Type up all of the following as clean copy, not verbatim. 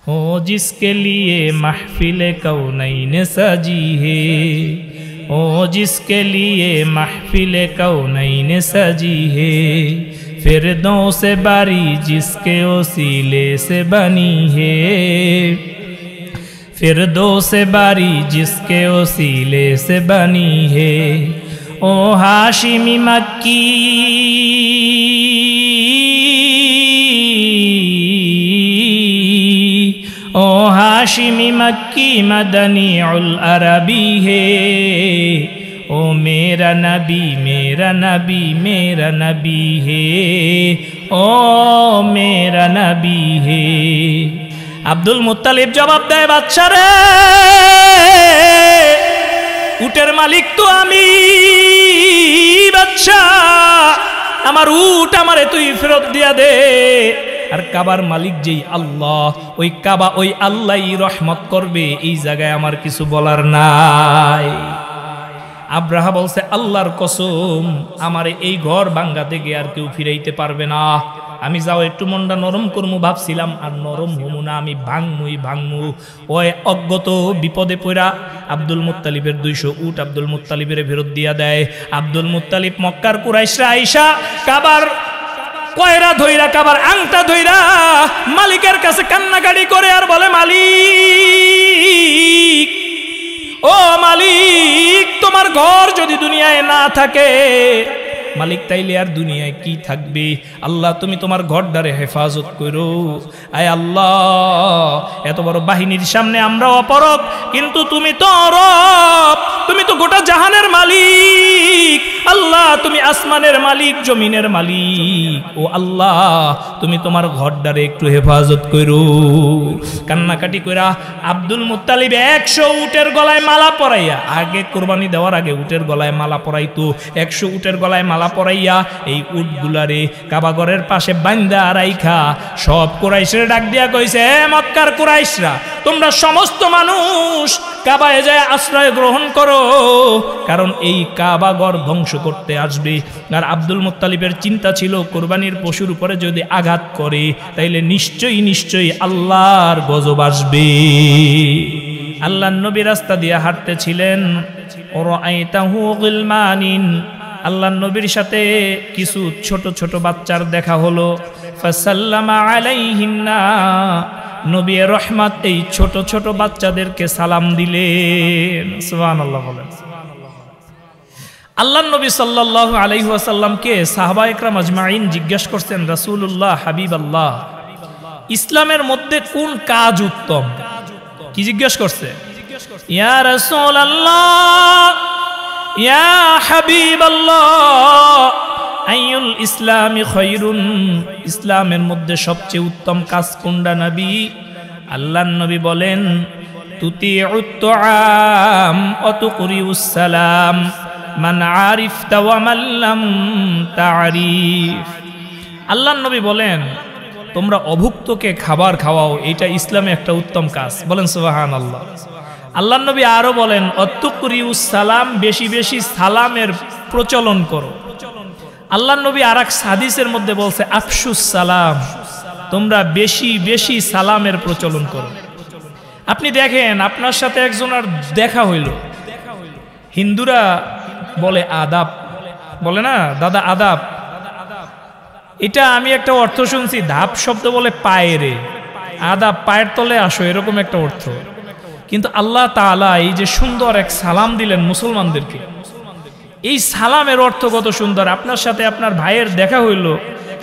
हो जिसके लिए महफिल कौनैन सजी है, हो जिसके लिए महफिल कौनैन सजी है, फिरदौस बारी जिसके वसीले से बनी है, फिरदौस बारी जिसके वसीले से बनी है। ओ हाशिमी मक्की ओ हाशिमी मक्की मदनी उल अरबी है, ओ मेरा नबी मेरा नबी मेरा नबी है, ओ मेरा नबी है। আব্দুল মুত্তালিব জবাব দেয়, বাদশা রে, উটের মালিক তো আমি বাদশা, আমার উট আমারে তুই ফেরত দিয়া দে। আর কাবার মালিক যেই আল্লাহ, ওই কাবা ওই আল্লাহই রহমত করবে, এই জায়গায় আমার কিছু বলার নাই। আব্রাহা বলছে, আল্লাহর কসম, আমারে এই ঘর ভাঙ্গা থেকে আর কেউ ফিরাইতে পারবে না। আমি যাও একটু মনটা নরম করমু ভাবছিলাম, আর নরম হমু না, আমি ভাঙমুই ভাঙমু। ওই অজ্ঞত বিপদে পড়া আব্দুল মুত্তালিবের 200 উট আব্দুল মুত্তালিবের ফেরত দিয়া দেয়। আব্দুল মুত্তালিব মক্কার কুরাইশরা আইসা কাবার কয়রা ধইরা, কাবার আংটা ধইরা মালিকের কাছে কান্নাকাটি করে আর বলে, মালিক, ও মালিক, তোমার ঘর যদি দুনিয়ায় না থাকে, মালিক তাইলে আর দুনিয়ায় কি থাকবে? আল্লাহ তুমি তোমার ঘরটারে হেফাজত করো। আয় আল্লাহ, এত বড় বাহিনীর সামনে আমরা অপরক, কিন্তু তুমি তো রব, তুমি তো গোটা জাহানের মালিক। আল্লাহ তুমি আসমানের মালিক, জমিনের মালিক। ও আল্লাহ, তুমি তোমার ঘরটারে একটু হেফাজত করো। কান্নাকাটি কইরা আব্দুল মুত্তালিব 100 উটের গলায় মালা পরাইয়া, আগে কোরবানি দেওয়ার আগে উটের গলায় মালা পরাইতো, 100 উটের গলায় মালা পরাইয়া এই উটগুলারে কাবাগরের পাশে বান্দা রাইখা সব কুরাইশরে ডাক দিয়া কইছে, মক্কার কুরাইশরা, তোমরা সমস্ত মানুষ কাবায় যায় আশ্রয় গ্রহণ করো, কারণ এই কাবাগর ধ্বংস করতে আসবে। আর আব্দুল মুত্তালিবের চিন্তা ছিল, কোরবানির পশুর উপরে যদি আঘাত করে তাইলে নিশ্চয়ই নিশ্চয়ই আল্লাহর গজব আসবে। আল্লাহর নবী রাস্তা দিয়ে হাঁটতেছিলেন, ওরাআইতাহু গিলমানিন, আল্লাহর নবীর সাথে কিছু ছোট ছোট বাচ্চার দেখা হলো। ফাসাল্লামা আলাইহিন্না, নবী রহমত এই ছোট ছোট বাচ্চাদেরকে সালাম দিলেন। সুবহানাল্লাহ বলেন। আল্লাহর নবী সাল্লাল্লাহু আলাইহি ওয়াসাল্লামকে সাহাবায়ে কেরাম আজমাইন জিজ্ঞেস করছেন, রাসূলুল্লাহ হাবিবাল্লাহ, ইসলামের মধ্যে কোন কাজ উত্তম? কি জিজ্ঞেস করছে? ইয়া রাসূলুল্লাহ, ইয়া হাবিবাল্লাহ, আইয়ুল ইসলামি খায়রুন, ইসলামের মধ্যে সবচেয়ে উত্তম কাজ কোনটা নবী? আল্লাহর নবী বলেন, তুতিউত তুআম ওয়া তুকরিউস সালাম মান আরিফতা ওয়া মান লাম তারিফ। আল্লাহর নবী বলেন, তোমরা অভুক্তকে খাবার খাওয়াও, এটা ইসলামে একটা উত্তম কাজ। বলেন সুবহানাল্লাহ। আল্লাহর নবী আরো বলেন, অতুকরিউস সালাম, বেশি বেশি সালামের প্রচলন করো। আল্লাহর নবী আরেক হাদিসের মধ্যে বলছে, আফশুস সালাম, তোমরা বেশি বেশি সালামের প্রচলন করো। আপনি দেখেন, আপনার সাথে একজনের দেখা হইল, হিন্দুরা বলে আদাব, বলে না দাদা আদাব, এটা আমি একটা অর্থ শুনছি, ধাপ শব্দ বলে পায়েরে, আদাব পায়ের তলে আসো, এরকম একটা অর্থ। কিন্তু আল্লাহ তাআলা এই যে সুন্দর এক সালাম দিলেন মুসলমানদেরকে, এই সালামের অর্থ কত সুন্দর। আপনার সাথে আপনার ভাইয়ের দেখা হইল,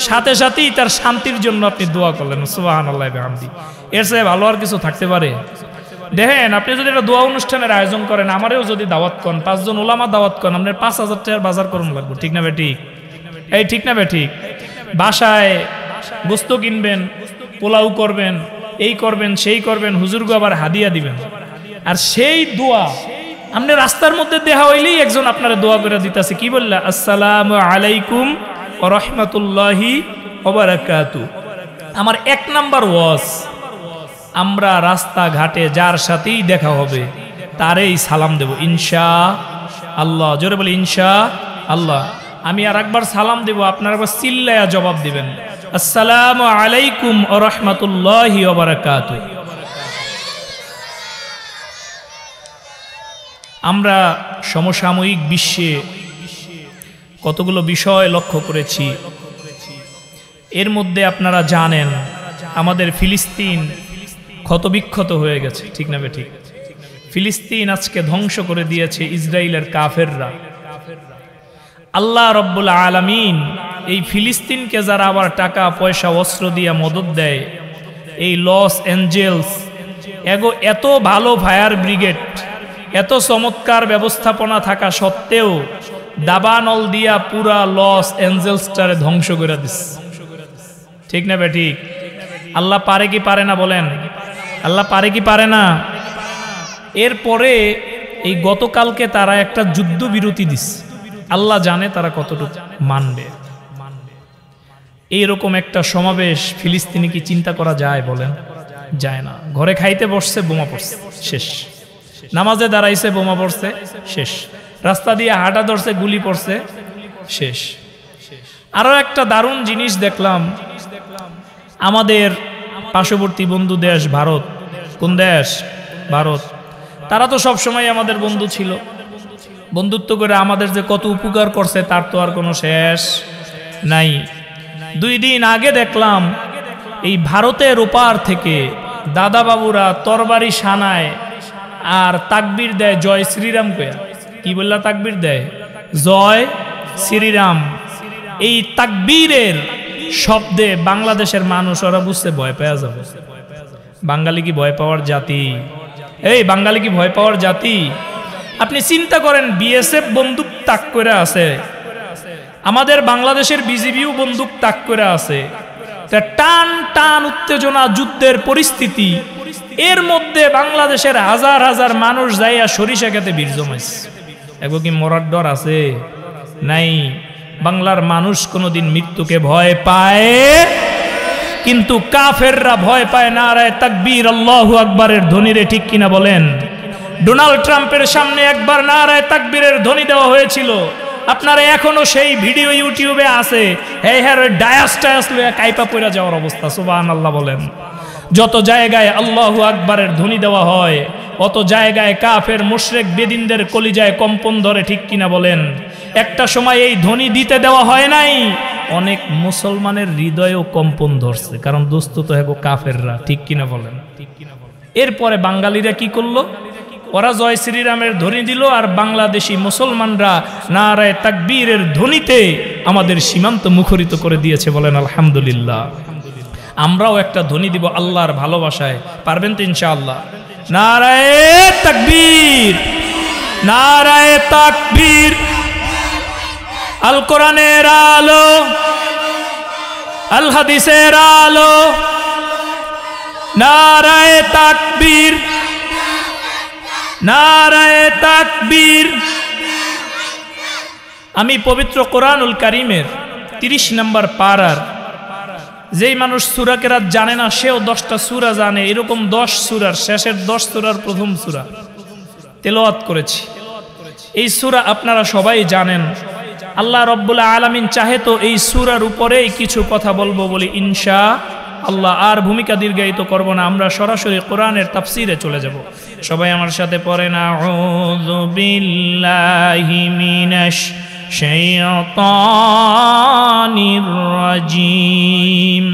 সাথে সাথেই তার শান্তির জন্য আপনি দোয়া করলেন। সুবহানাল্লাহি ওয়া বিহামদি। এর চেয়ে ভালো আর কিছু থাকতে পারে? দেখেন, আপনি যদি একটা দোয়া অনুষ্ঠানের আয়োজন করেন, আমারও যদি দাওয়াত করেন, 5 জন ওলামা দাওয়াত করেন, আপনার 5000 টাকার বাজার করুন লাগবে, ঠিক না বেঠিক? এই ঠিক না বেঠিক? বাসায় গোস্ত কিনবেন, পোলাও করবেন, এই করবেন সেই করবেন, হুজুরগো আবার হাদিয়া দিবেন। আর সেই দোয়া আপনি রাস্তার মধ্যে দেখা হইলেই একজন আপনারা দোয়া করে দিতেছে, কি বললা? আসসালামু আলাইকুম ওয়া রাহমাতুল্লাহি ওয়া বারাকাতুহু। আমার 1 নাম্বার ওয়াজ, আমরা রাস্তাঘাটে যার সাথেই দেখা হবে তারেই সালাম দেব ইনশাআল্লাহ। জোরে বলি ইনশাআল্লাহ। আমি আর একবার সালাম দেব, আপনারা একবার চিল্লায়া জবাব দিবেন, আসসালামু আলাইকুম ওয়া রাহমাতুল্লাহি ওয়া বারাকাতুহু। আমরা সমসাময়িক বিশ্বে কতগুলো বিষয় লক্ষ্য করেছি। এর মধ্যে আপনারা জানেন আমাদের ফিলিস্তিন ক্ষতবিক্ষত হয়ে গেছে, ঠিক না ঠিক? ফিলিস্তিন আজকে ধ্বংস করে দিয়েছে ইসরায়েলের কাফেররা। আল্লাহ রব্বুল আলামিন এই ফিলিস্তিনকে যারা আবার টাকা পয়সা অস্ত্র দিয়ে মদত দেয়, এই লস অ্যাঞ্জেলস এত ভালো ফায়ার ব্রিগেড, এত চমৎকার ব্যবস্থাপনা থাকা সত্ত্বেও দাবানল দিয়া পুরা লস অ্যাঞ্জেলসটারে ধ্বংস করে দিস, ঠিক না ঠিক? আল্লাহ পারে কি পারে না বলেন? আল্লাহ পারে কি পারে না? এরপরে এই গতকালকে তারা একটা যুদ্ধবিরতি দিস, আল্লাহ জানে তারা কতটুকু মানবে। এইরকম একটা সমাবেশ ফিলিস্তিনে কি চিন্তা করা যায় বলেন? যায় না। ঘরে খাইতে বসছে, বোমা পড়ছে, শেষ। নামাজে দাঁড়াইছে, বোমা পড়ছে, শেষ। রাস্তা দিয়ে হাঁটা ধরছে, গুলি পড়ছে, শেষ। আরো একটা দারুণ জিনিস দেখলাম, আমাদের পার্শ্ববর্তী বন্ধু দেশ ভারত। কোন দেশ? ভারত। তারা তো সব সময় আমাদের বন্ধু ছিল, বন্ধুত্ব করে আমাদের যে কত উপকার করছে তার তো আর কোনো শেষ নাই। 2 দিন আগে দেখলাম এই ভারতের ওপার থেকে দাদা বাবুরা তরবারি সানায় আর তাকবীর দেয় জয় শ্রীরাম কয়া। কি বললা? তাকবীর দেয় জয় শ্রীরাম। এই তাকবীরের শব্দে বাংলাদেশের মানুষ ওরা বুঝতে ভয় পেয়ে যাবে। বাঙালি কি ভয় পাওয়ার জাতি? এই বাঙালি কি ভয় পাওয়ার জাতি? আপনি চিন্তা করেন, বিএসএফ বন্দুক তাক করে আছে, আমাদের বাংলাদেশের বিজিবিও বন্দুক তাক করে আছে, টান টান উত্তেজনা, যুদ্ধের পরিস্থিতি, এর মধ্যে বাংলাদেশের হাজার হাজার মানুষ যাইয়া সরিষা খেতে বীর জমাইছে। এগো কি মরার ডর আছে? নাই। বাংলার মানুষ কোনোদিন মৃত্যুকে ভয় পায়, কিন্তু কাফেররা ভয় পায় নারায়ে তাকবীর আল্লাহু আকবারের ধ্বনিরে, ঠিক কিনা বলেন? ডোনাল্ড ট্রাম্পের সামনে একবার নারায়ে তাকবীরের ধ্বনি দেওয়া হয়েছিল, আপনারা এখনো সেই ভিডিও ইউটিউবে আছে। ডায়াস লইয়া কাইপা পড়া যাওয়ার অবস্থা। সুবহানাল্লাহ বলেন। যত জায়গায় আল্লাহু আকবারের ধ্বনি দেওয়া হয়, অত জায়গায় কাফের মুশরিক বেদিনদের কলিজায় কম্পন ধরে, ঠিক কিনা বলেন? একটা সময় এই ধ্বনি দিতে দেওয়া হয় নাই, অনেক মুসলমানের হৃদয়েও কম্পন ধরছে, কারণ দোস্ত তো হেগো কাফেররা, ঠিক কিনা বলেন? এরপরে বাঙালিরা কি করলো? ওরা জয় শ্রীরামের ধ্বনি দিল, আর বাংলাদেশি মুসলমানরা নারায়ে তাকবীরের ধ্বনিতে আমাদের সীমান্ত মুখরিত করে দিয়েছে। বলেন আলহামদুলিল্লাহ। আমরাও একটা ধ্বনি দিব আল্লাহর ভালোবাসায়, পারবেন তো ইনশাআল্লাহ? নারায়ে তাকবীর, নারায়ে তাকবীর। আল কোরআনের আলো, আল হাদিসের আলো, নারায়ে তাকবীর, নারায়ে তাকবীর। আমি পবিত্র কোরআনুল কারীমের 30 নম্বর পারার, যেই মানুষ সূরা কেরাত জানে না সেও 10টা সূরা জানে, এরকম 10 সূরার শেষের 10 সূরার প্রথম সূরা তেলাওয়াত করেছি। এই সূরা আপনারা সবাই জানেন। আল্লাহ রব্বুল আলামিন চাহে তো এই সূরার উপরেই কিছু কথা বলবো বলি ইনশাআল্লাহ। আর ভূমিকা দীর্ঘায়িত করব না, আমরা সরাসরি কোরআনের তাফসীরে চলে যাব। সবাই আমার সাথে পড়েন, আউযু বিল্লাহি মিনাশ শাইতানির রাজিম,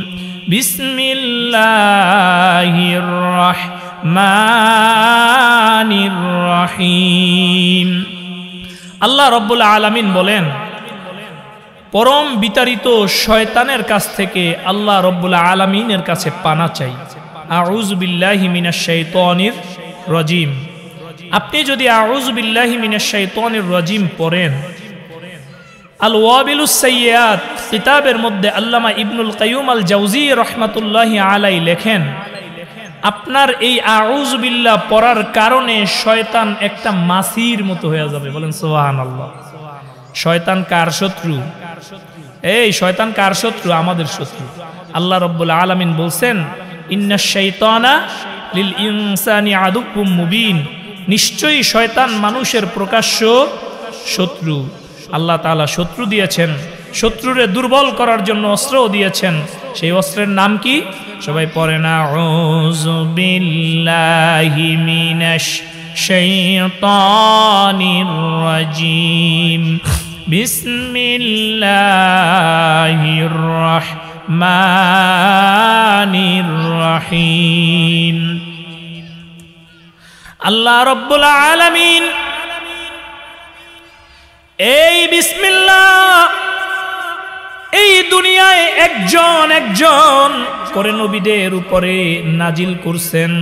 বিসমিল্লাহির রাহমানির রাহিম। আল্লাহ রব্বুল আলামিন বলেন, পরম বিতাড়িত শয়তানের কাছ থেকে আল্লাহ রব্বুল আলামিনের কাছে পানা চাই। আউযু বিল্লাহি মিনাশ শাইতানির রাজিম। আপনি যদি আউযু বিল্লাহি মিনাশ শাইতানির রাজিম পড়েন, আল ওয়াবিলুস সাইয়্যাত কিতাবের মধ্যে আল্লামা ইবনুল কাইয়্যুম আল জাওজি রাহমাতুল্লাহি আলাইহি লেখেন, আপনার এই আউযু বিল্লাহ পড়ার কারণে শয়তান একটা মাছির মতো হয়ে যাবে। বলেন সুবহানাল্লাহ। শয়তান কার শত্রু? এই শয়তান কার শত্রু? আমাদের শত্রু। আল্লাহ রাব্বুল আলামিন বলছেন, ইন্নাশ শাইতানা লিল ইনসানি আদুউম মুবিন। নিশ্চয়ই শয়তান মানুষের প্রকাশ্য শত্রু। আল্লাহ তাআলা শত্রু দিয়েছেন, শত্রুরে দুর্বল করার জন্য অস্ত্রও দিয়েছেন। সেই অস্ত্রের নাম কি? সবাই পড়ে না, আউযু বিল্লাহি মিনাশ শাইতানির রাজিম বিসমিল্লাহির রাহমানির রহিম। আল্লাহ রাব্বুল আলামিন এই বিসমিল্লাহ এই দুনিয়ায় একজন একজন করে নবীদের উপরে নাজিল করছেন।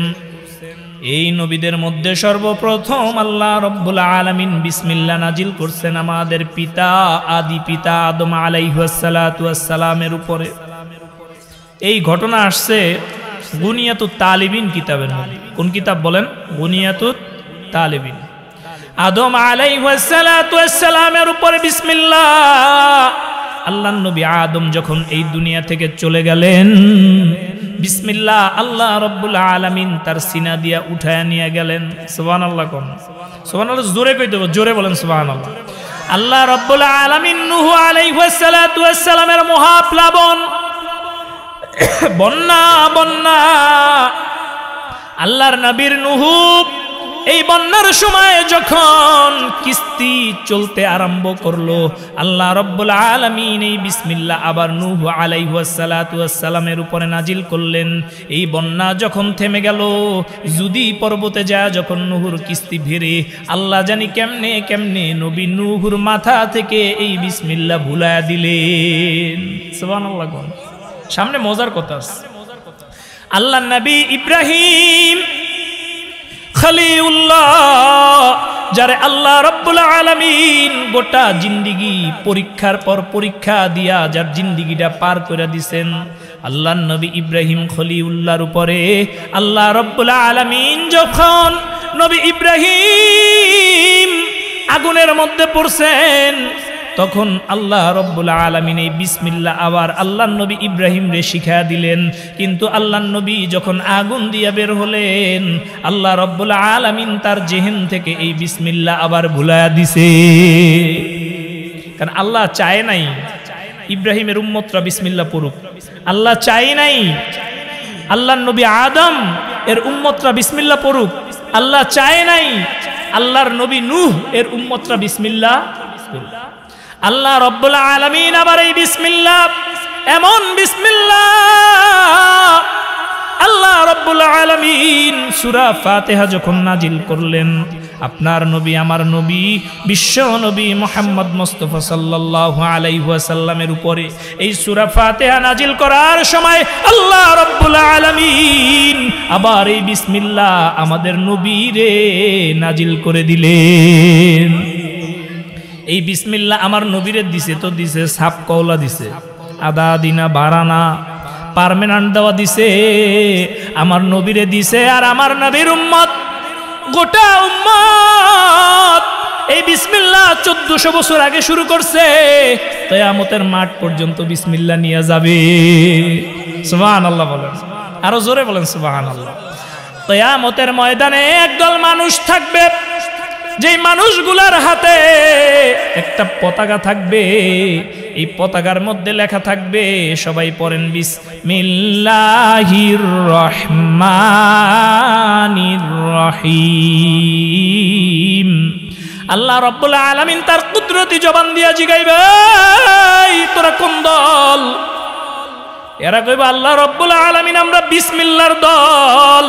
এই নবীদের মধ্যে সর্বপ্রথম আল্লাহ রাব্বুল আলামিন বিসমিল্লাহ নাজিল করছেন আমাদের পিতা আদি পিতা আদম আলাইহিস সালাতু ওয়াস সালামের উপরে। এই ঘটনা আসছে গুনিয়াতুত তালিবিন কিতাবের মধ্যে। কোন কিতাব বলেন? গুনিয়াতুত তালিবিন। আদম আলাইহিস সালাতু ওয়াস সালামের উপরে বিসমিল্লাহ। আল্লাহর নবী আদম যখন এই দুনিয়া থেকে চলে গেলেন, বিসমিল্লাহ আল্লাহ রাব্বুল আলামিন তার সিনা দিয়া উঠায় নিয়ে গেলেন। সুবহানাল্লাহ কোন? সুবহানাল্লাহ জোরে কইতে হবে, জোরে বলেন সুবহানাল্লাহ। আল্লাহ রাব্বুল আলামিন নূহ আলাইহিস সালাতু ওয়াস সালামের মহাপ্লাবন বন্যা বন্যা আল্লাহর নবীর নূহ এই বন্যার সময় যখন কিস্তি চলতে আরম্ভ করলো, আল্লাহ রাব্বুল আলামিন এই বিসমিল্লাহ আবার নূহ আলাইহিস সালাতু ওয়াস সালামের উপরে নাজিল করলেন। এই বন্যা যখন থেমে গেল, যদি পর্বতে যায় যখন নূহুর কিস্তি ভিড়ে, আল্লাহ জানি কেমনে কেমনে নবী নূহুর মাথা থেকে এই বিসমিল্লাহ ভুলায়া দিলেন। সুবহানাল্লাহ। সামনে মজার কথা আছে। আল্লাহ নবী ইব্রাহিম খলিলুল্লাহ, যারে আল্লাহ রাব্বুল আলামিন গোটা জিন্দেগি পরীক্ষার পর পরীক্ষা দিয়া যার জিন্দেগিটা পার করে দিছেন, আল্লাহ নবী ইব্রাহিম খলিলুল্লাহর উপরে আল্লাহ রাব্বুল আলামিন যখন নবী ইব্রাহিম আগুনের মধ্যে পড়ছেন, তখন আল্লাহ রাব্বুল আলামিন এই বিসমিল্লাহ আবার আল্লাহ নবী ইব্রাহিম রে শিখায়া দিলেন। কিন্তু আল্লাহ নবী যখন আগুন দিয়া বের হলেন, আল্লাহ রাব্বুল আলামিন তার জেহেন থেকে এই বিসমিল্লাহ আবার ভুলায়া দিছে। কারণ আল্লাহ চায় নাই ইব্রাহিমের উম্মতরা বিসমিল্লাহ পড়ুক। আল্লাহ চায় নাই আল্লাহ নবী আদম এর উম্মতরা বিসমিল্লাহ পড়ুক। আল্লাহ চায় নাই আল্লাহর নবী নূহ এর উম্মতরা বিসমিল্লাহ পড়ুক। আল্লাহ রাব্বুল আলামিন আবার এই বিসমিল্লাহ, এমন বিসমিল্লাহ আল্লাহ রাব্বুল আলামিন সূরা ফাতিহা যখন নাজিল করলেন, আপনার নবী আমার নবী বিশ্ব নবী মুহাম্মদ মুস্তাফা সাল্লাল্লাহু আলাইহি ওয়াসাল্লামের উপরে এই সূরা ফাতিহা নাজিল করার সময় আল্লাহ রাব্বুল আলামিন আবার এই বিসমিল্লাহ আমাদের নবীরে নাজিল করে দিলেন। এই বিসমিল্লাহ আমার নবীরে দিছে তো দিছে, সাপ কওলা দিছে, আদা দিনা বারানা পার্মানেন্ট দেওয়া দিছে, আমার নবীরে দিছে। আর আমার নবীর উম্মত গোটা উম্মত এই বিসমিল্লাহ 1400 বছর আগে শুরু করছে, কিয়ামতের মাঠ পর্যন্ত বিসমিল্লাহ নিয়ে যাবে। সুবহানাল্লাহ বলেন, আরো জোরে বলেন সুবহানাল্লাহ। কিয়ামতের ময়দানে একদল মানুষ থাকবে, যেই মানুষগুলার হাতে একটা পতাকা থাকবে, এই পতাকার মধ্যে লেখা থাকবে, সবাই পড়েন বিসমিল্লাহির রহমানির রহিম। আল্লাহ রাব্বুল আলামিন তার কুদরতি জবান দিয়া জিগাইবে, তোরা কোন দল? এরা কইবে আল্লাহ রাব্বুল আলামিন আমরা বিসমিল্লাহর দল।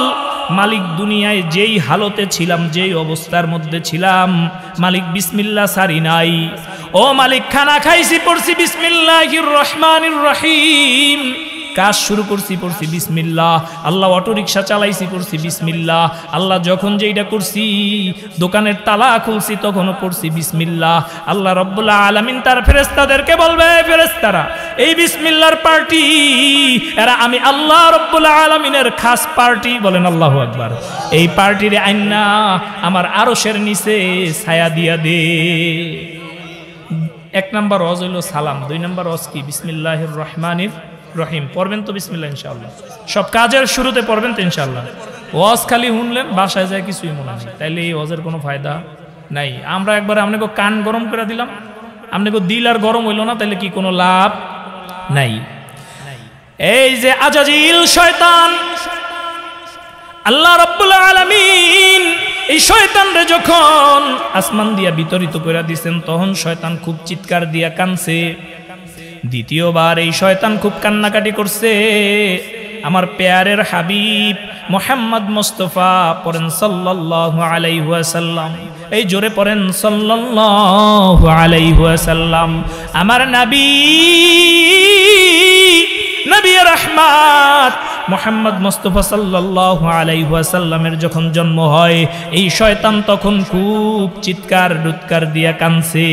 মালিক দুনিয়ায় যেই হালতে ছিলাম, যেই অবস্থার মধ্যে ছিলাম, মালিক বিসমিল্লাহ সারি নাই। ও মালিক, খানা খাইছি পড়ছি বিসমিল্লাহির রহমানির রহিম, কাজ শুরু করছি পড়ছি বিসমিল্লাহ, আল্লাহ অটো রিক্সা চালাইছি পড়ছি বিসমিল্লাহ, আল্লাহ যখন যেইটা করছি দোকানের তালা খুলছি তখনও পড়ছি বিসমিল্লাহ। আল্লাহ রাব্বুল আলামিন তার ফেরেশতাদেরকে বলবে, ফেরেশতারা এই বিসমিল্লাহর পার্টি, এরা আমি আল্লাহ রাব্বুল আলামিনের খাস পার্টি, বলেন আল্লাহু আকবার। এই পার্টিরে আইনা আমার আরশের নিচে ছায়া দিয়া দে। এক নাম্বার ওয়াজ হইল সালাম, দুই নাম্বার ওয়াজ কি? বিসমিল্লাহির রহমানির রহিম। পড়বেন তো বিসমিল্লাহ ইনশাআল্লাহ? সব কাজের শুরুতে পড়বেন তো ইনশাআল্লাহ? ওয়াজ খালি শুনলেন, বাসায় যায় কিছুই মনে নেই, তাইলে এই ওয়াজের কোনো ফায়দা নাই। আমরা একবার আপনাকে কান গরম করে দিলাম, আপনাকে দিল আর গরম হইল না, তাইলে কি কোনো লাভ নাই। এই যে আজাজিল শয়তান, আল্লাহ রাব্বুল আলামিন এই শয়তানরে যখন আসমান দিয়া বিতরিত করে দিয়েছেন তখন শয়তান খুব চিৎকার দিয়া কাঁদছে। দ্বিতীয়বার এই শয়তান খুব কান্নাকাটি করছে। আমার পেয়ারের হাবিব মুহাম্মদ মুস্তাফা পড়েন সাল্লাল্লাহু আলাইহি ওয়াসাল্লাম, এই জোরে পড়েন সাল্লাল্লাহু আলাইহি ওয়াসাল্লাম। আমার নবী রাহমাত মুহাম্মদ মুস্তাফা সাল্লাল্লাহু আলাইহি ওয়াসাল্লামের যখন জন্ম হয় এই শয়তান তখন খুব চিৎকার দুৎকার দিয়া কাঁদছে।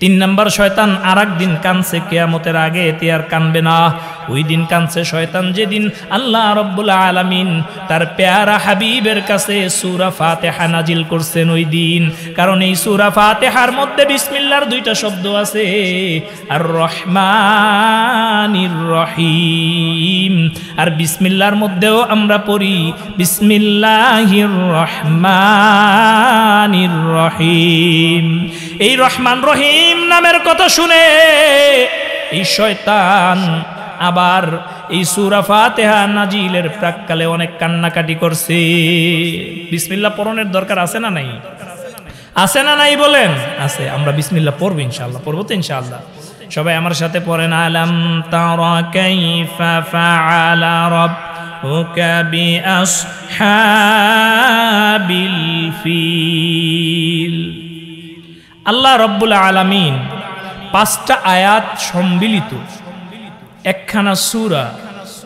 3 নম্বর শয়তান আরেকদিন কাঁদছে কিয়ামতের আগে, এতে আর কাঁদবে না। ওই দিন কাঁদছে শয়তান যেদিন আল্লাহ রাব্বুল আলামিন তার পেয়ারা হাবিবের কাছে সূরা ফাতিহা নাজিল করছেন ওই দিন। কারণ এই সূরা ফাতিহার মধ্যে বিসমিল্লাহর 2টা শব্দ আছে, আর রহমানির রহিম। আর বিসমিল্লাহর মধ্যেও আমরা পড়ি বিসমিল্লাহির রহমানির রহিম। এই রহমান রহিম নামের কথা শুনে এই শয়তান আবার এই সূরা ফাতিহা নাজিলের প্রাক্কালে অনেক কান্নাকাটি করছে। বিসমিল্লাহ পড়নের দরকার আছে না নাই? আছে না নাই বলেন? আছে। আমরা বিসমিল্লাহ পড়ব ইনশাআল্লাহ, পড়ব তো ইনশাআল্লাহ। সবাই আমার সাথে পড়েন আলাম তারা কাইফা ফাআলা রাব্বুকা বিআসহাবিল ফিল। আল্লাহ রাব্বুল আলামিন 5টা আয়াত সম্মিলিত একখানা সূরা।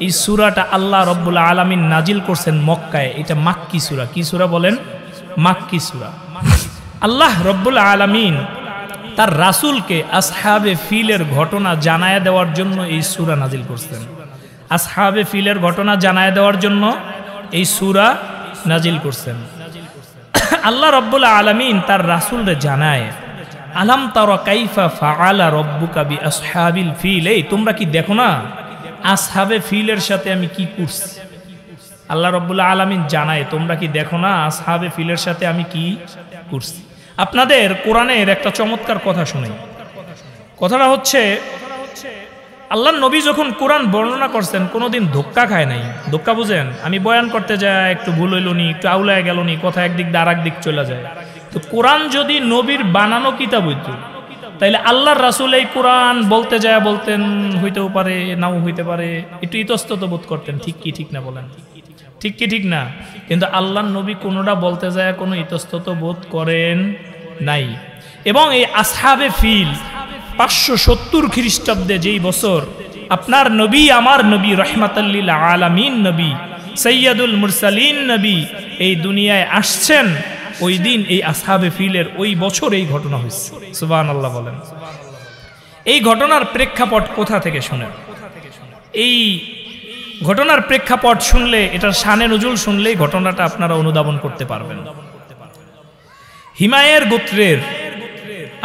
এই সূরাটা আল্লাহ রাব্বুল আলামিন নাজিল করছেন মক্কায়। এটা মাক্কি সূরা। কি সূরা বলেন? মাক্কি সূরা। আল্লাহ রাব্বুল আলামিন তার রাসূলকে আসহাবে ফিলের ঘটনা জানায়া দেওয়ার জন্য এই সূরা নাজিল করছেন। আসহাবে ফিলের ঘটনা জানায়া দেওয়ার জন্য এই সূরা নাজিল করছেন। আল্লাহ রাব্বুল আলামিন তার রাসূলকে জানায় আলাম তারা কাইফা ফাআলা রাব্বুকা বিআসহাবিল ফিল। এই তোমরা কি দেখো না আসহাবে ফিলের সাথে আমি কি করছি? আল্লাহ রাব্বুল আলামিন জানায় তোমরা কি দেখো না আসহাবে ফিলের সাথে আমি কি করছি। আপনাদের কোরআনের একটা চমৎকার কথা শুনাই। কথাটা হচ্ছে আল্লাহর নবী যখন কোরআন বর্ণনা করছেন কোনোদিন ধোক্কা খায় নাই। ধোক্কা বুঝেন? আমি বয়ান করতে যাই একটু ভুল হইলনি, একটু আউলায় গেলনি, কথা একদিক দিয়ে আরেক দিক চলে যায়। তো কোরআন যদি নবীর বানানো কিতাব হইতো তাইলে আল্লাহর রাসূল এই কোরআন বলতে যায় বলতেন হইতেও পারে নাও হইতে পারে, একটু ইতস্তত বোধ করতেন। ঠিক কি ঠিক না বলেন? ঠিক কি ঠিক না? কিন্তু আল্লাহর নবী কোনোটা বলতে যায় কোনো ইতস্তত বোধ করেন নাই। এবং এই আসহাবে ফিল 570 খ্রিস্টাব্দে যেই বছর আপনার নবী আমার নবী রাহমাতাল লিল আলামিন নবী সাইয়্যিদুল মুরসালিন নবী এই দুনিয়ায় আসছেন, ওই দিন এই আসহাবে ফিলের ওই বছর এই ঘটনা হয়েছে। সুবহানাল্লাহ বলেন। এই ঘটনার প্রেক্ষাপট কোথা থেকে শুনেন? এই ঘটনার প্রেক্ষাপট শুনলে, এটার শানে নজুল শুনলেই ঘটনাটা আপনারা অনুধাবন করতে পারবেন। হিমায়ের গোত্রের,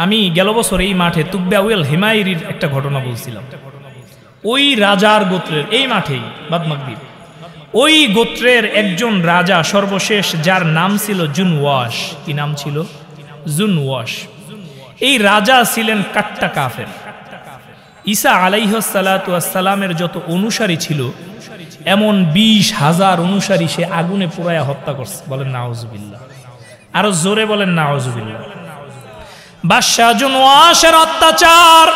আমি গেল বছর এই মাঠে তুব্বাউল হিমায়রির একটা ঘটনা বলছিলাম। ওই রাজার গোত্রের এই মাঠেই বাদমাগরিব ওই গোত্রের একজন রাজা সর্বশেষ, যার নাম ছিল জুনওয়াশ। কি নাম ছিল? জুনওয়াশ। এই রাজা ছিলেন কাট্টা কাফের। ঈসা আলাইহিস সালাতু ওয়াস সালামের যত অনুসারী ছিল এমন 20,000 অনুসারী সে আগুনে পুড়ায়া হত্যা করছে। বলেন নাউজুবিল্লাহ। আরো জোরে বলেন নাউজুবিল্লাহ। বাদশা জুনওয়াশের অত্যাচার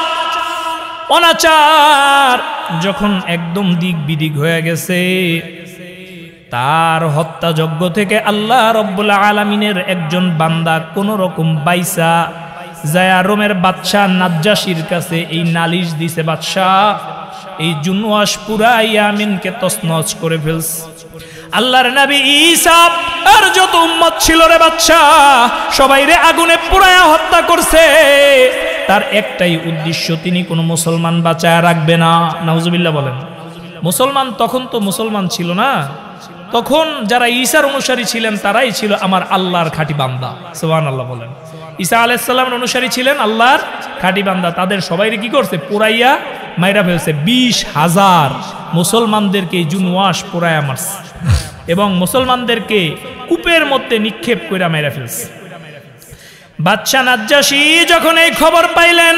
অনাচার যখন একদম দিক বিদিক হয়ে গেছে, তার হত্যাযজ্ঞ থেকে আল্লাহ রাব্বুল আলামিনের একজন বান্দা কোন রকম বাইসা যায় রোমের বাদশা নাজ্জাশীর কাছে এই নালিশ দিছে, বাদশাহ এই জুনওয়াশ পুরা ইয়ামিনকে তছনছ করে ফেলছে। আল্লাহর নবী ঈসা আর যত উম্মত ছিল রে বাদশাহ সবাই রে আগুনে পুড়ায়া হত্যা করছে। তার একটাই উদ্দেশ্য, তিনি কোনো মুসলমান বাঁচায়া রাখবে না। নাউজুবিল্লাহ বলেন। মুসলমান তখন তো মুসলমান ছিল না, তখন যারা ঈসার অনুসারী ছিলেন তারাই ছিল আমার আল্লাহর খাঁটি বান্দা। সুবহানাল্লাহ বলেন। ঈসা আলাইহিস সালামের অনুসারী ছিলেন আল্লাহর খাঁটি বান্দা, তাদের সবাইরে কি করছে? পুরাইয়া মাইরা ফেলছে। 20,000 মুসলমানদেরকে জুনওয়াশ পুরাইয়া মারছে এবং মুসলমানদেরকে কূপের মধ্যে নিক্ষেপ কইরা মাইরা ফেলছে। বাদশা নাজ্জাশী যখন এই খবর পাইলেন,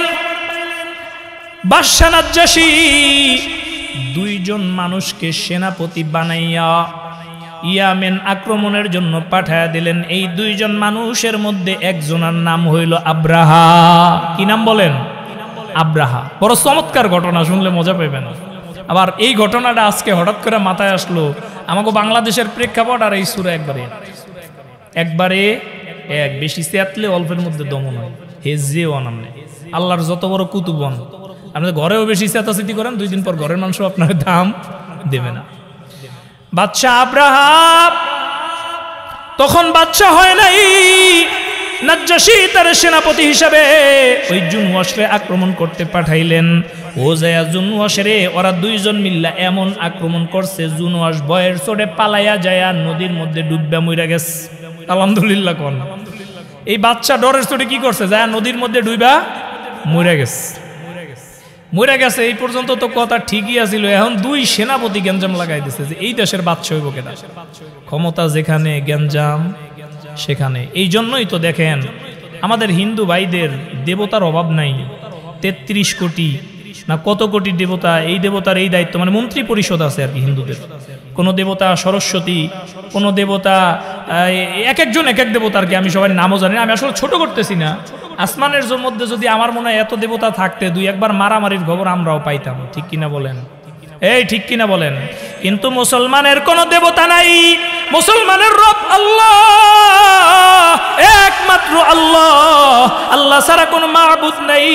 বাদশা নাজ্জাশী 2 জন মানুষকে সেনাপতি বানাইয়া ইয়ামেন আক্রমণের জন্য পাঠায়া দিলেন। এই দুইজন মানুষের মধ্যে একজনের নাম হইল আব্রাহা। কি নাম বলেন? আব্রাহা। বড় চমৎকার ঘটনা, শুনলে মজা পাইবেন। আবার এই ঘটনাটা আজকে হঠাৎ করে মাথায় আসলো, আমাকে বাংলাদেশের প্রেক্ষাপট আর এই সূরা একবারে এক বেশি চেতলে অল্পের মধ্যে দমন হয়, হেজেও নামনে আল্লাহর যত বড় কুতুবন। আপনি ঘরেও বেশি চেতাচেতি করেন, 2 দিন পর ঘরের মানুষ আপনার দাম দেবে না। বাদশা আব্রাহা তখন বাদশা হয় নাই, নাজ্জাশী তার সেনাপতি হিসাবে ওই জুনওয়াশরে আক্রমণ করতে পাঠাইলেন। ও যায়া জুনওয়াশরে ওরা দুইজন মিল্লা এমন আক্রমণ করছে, জুনওয়াশ ভয়ের চোটে পালাইয়া যায়া নদীর মধ্যে ডুববা মইরা গেছে। আলহামদুলিল্লাহ কোন এই বাচ্চা ডরের চোটে কি করছে, যায় নদীর মধ্যে ডুইবা মইরা গেছে। এই পর্যন্ত তো কথা ঠিকই আছিল, এখন 2 সেনাপতি গ্যাঞ্জাম লাগাই দিছে যে এই দেশের বাদশা হইব কেনা, ক্ষমতা যেখানে গ্যাঞ্জাম সেখানে। এই জন্যই তো দেখেন আমাদের হিন্দু ভাইদের দেবতার অভাব নাই। 33 কোটি না কত কোটি দেবতা, এই দেবতার এই দায়িত্ব, মানে মন্ত্রী পরিষদ আছে আর কি হিন্দুদের। কোন দেবতা সরস্বতী, কোন দেবতা এক একজন এক এক দেবতার কি আমি সবার নামও জানি না। আমি আসলে ছোট করতেছি না, আসমানের মধ্যে যদি আমার মনে হয় এত দেবতা থাকতে 2-1বার মারামারির খবর আমরাও পাইতাম। ঠিক কিনা বলেন? এই ঠিক কিনা বলেন? কিন্তু মুসলমানের কোন দেবতা নাই, মুসলমানের রব আল্লাহ, একমাত্র আল্লাহ। আল্লাহ ছাড়া কোনো মাবুদ নাই।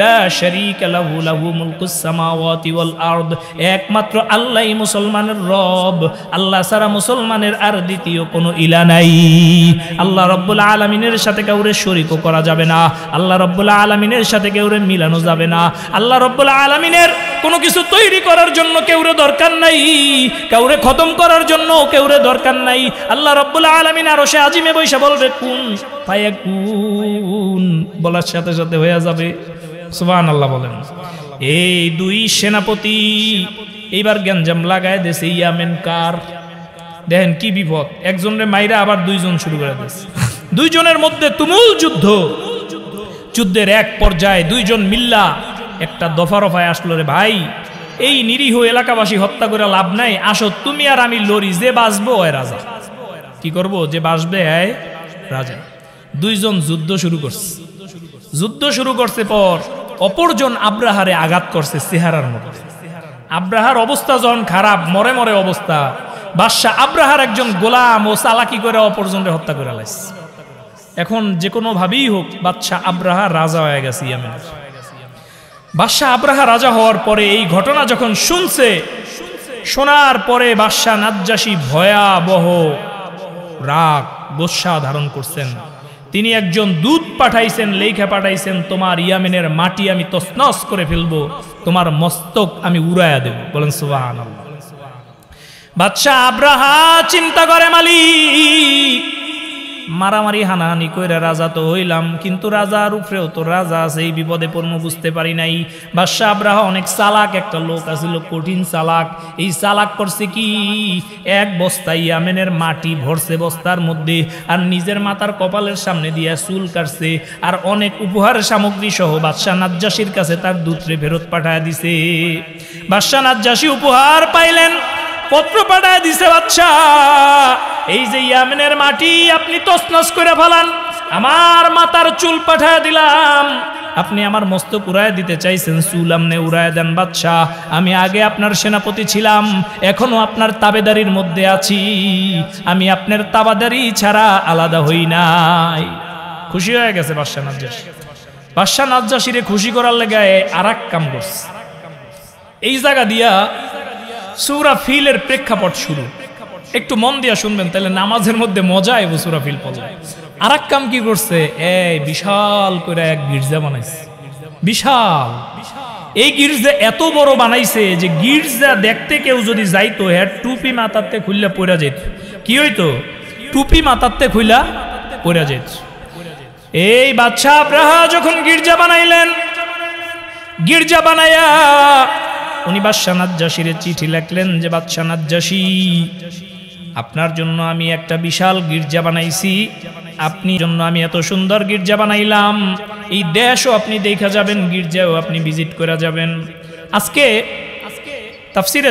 লা শারীকা লাহু, লাহু মুলকুস সামাওয়াতি ওয়াল আরদ। একমাত্র আল্লাহই মুসলমানের রব। আল্লাহ ছাড়া মুসলমানের আর দ্বিতীয় কোনো ইলা নাই। আল্লাহ রাব্বুল আলামিনের সাথে কাউরে শরীকও করা যাবে না। আল্লাহ রাব্বুল আলামিনের সাথে কাউরে মিলানো যাবে না। আল্লাহ রাব্বুল আলামিনের কোনো কিছু তৈরি করার জন্য কেউরে দরকার নাই, কাউরে খতম করার জন্য কেউরে দরকার নাই। আল্লাহ রাব্বুল আলামিন আরশে আজিমে বৈশা বলবে কুন ফায়াকুন, বলার সাথে সাথে হয়ে যাবে। সুবহানাল্লাহ বলেন। এই 2 সেনাপতি এইবার গ্যাঞ্জাম লাগায় দেশে ইয়ামেন কার, দেখেন কি বিপদ। একজনের মাইরা আবার 2 জন শুরু করে দিয়েছে। 2 জনের মধ্যে তুমুল যুদ্ধ। যুদ্ধের এক পর্যায়ে 2 জন মিল্লা একটা দফারফায় আসলো, রে ভাই এই নিরীহ এলাকাবাসী হত্যা করে লাভ নাই, আসো তুমি আর আমি লড়ি, যে বাঁচবো ওই রাজা। কি করব? যে বাঁচবে এই রাজা। 2 জন যুদ্ধ শুরু করছে পর অপরজন আব্রাহারে আঘাত করছে চেহারার মধ্যে। আব্রাহার অবস্থা যখন খারাপ, মরে মরে অবস্থা, বাদশা আব্রাহার একজন গোলাম ও চালাকি করে অপরজনকে হত্যা করে লাইছে। এখন যে কোনো ভাবেই হোক বাদশা আব্রাহা রাজা হয়ে গেছে ইয়ামেনের। বাদশা আব্রাহা রাজা হওয়ার পরে এই ঘটনা যখন শোনার পরে বাদশা নাজ্জাশী ভয়াবহ রাগ গোসা ধারণ করছেন। তিনি একজন দূত পাঠাইছেন, লেখা পাঠাইছেন, তোমার ইয়ামেনের মাটি আমি তছনছ করে ফেলবো, তোমার মস্তক আমি উড়াইয়া দেব। বলেন সুবহানাল্লাহ। বাদশা আব্রাহা চিন্তা করে, মালিক মারামারি হানাহানি কইরা রাজা তো হইলাম, কিন্তু রাজার উপরেও তো রাজা আছে, এই বিপদে পড়ব বুঝতে পারি নাই। বাদশা আব্রাহা অনেক চালাক একটা লোক আছিল, কঠিন চালাক। এই চালাক করছে কি, 1 বস্তা ইয়ামেনের মাটি ভরছে বস্তার মধ্যে, আর নিজের মাথার কপালের সামনে দিয়া চুল কাটছে, আর অনেক উপহার সামগ্রী সহ বাদশা নাজ্জাশীর কাছে তার দূতরে ফেরত পাঠায় দিছে। বাদশা নাজ্জাশী উপহার পাইলেন, পত্র পাঠায় দিছে, বাদশা এই যে ইয়ামেনের মাটি আপনি তছনছ করে ফেলান, আমার মাথার চুল পাঠায় দিলাম, আপনি আমার মস্তক উড়ায় দিতে চাইছেন, চুল আমনে উড়ায় দেন। বাদশা আমি আগে আপনার সেনাপতি ছিলাম, এখনো আপনার তাবেদারির মধ্যে আছি, আমি আপনার তাবেদারি ছাড়া আলাদা হই নাই। খুশি হয়ে গেছে বাদশা নাজ্জাশী। বাদশা নাজ্জাশীরে খুশি করার লেগে আর এক কাম করছে। এই জায়গা দিয়া সূরা ফিলের প্রেক্ষাপট শুরু, একটু মন দিয়া শুনবেন, তাহলে নামাজের মধ্যে মজা আইব। সূরা ফিল পড়লে আর এক কাম কি করছে, এই বিশাল করে এক গির্জা বানাইছে, বিশাল। এই গির্জা এত বড় বানাইছে যে গির্জা দেখতে কেউ যদি যাইতো, হ্যাঁ টুপি মাথাতে খুললা পড়া যেত। কি হইতো? টুপি মাথাতে খুললা পড়া যেত। এই বাদশা আব্রাহা যখন গির্জা বানাইলেন, গির্জা বানাইয়া উনি বাদশা নাজ্জাশীরে চিঠি লিখলেন যে, বাদশা নাজ্জাশী আপনার জন্য আমি একটা বিশাল গির্জা বানাইছি, আপনি জন্য আমি এত সুন্দর গির্জা বানাইলাম, এই দেশও আপনি দেখা যাবেন, গির্জাও আপনি ভিজিট করে যাবেন। আজকে তাফসিরে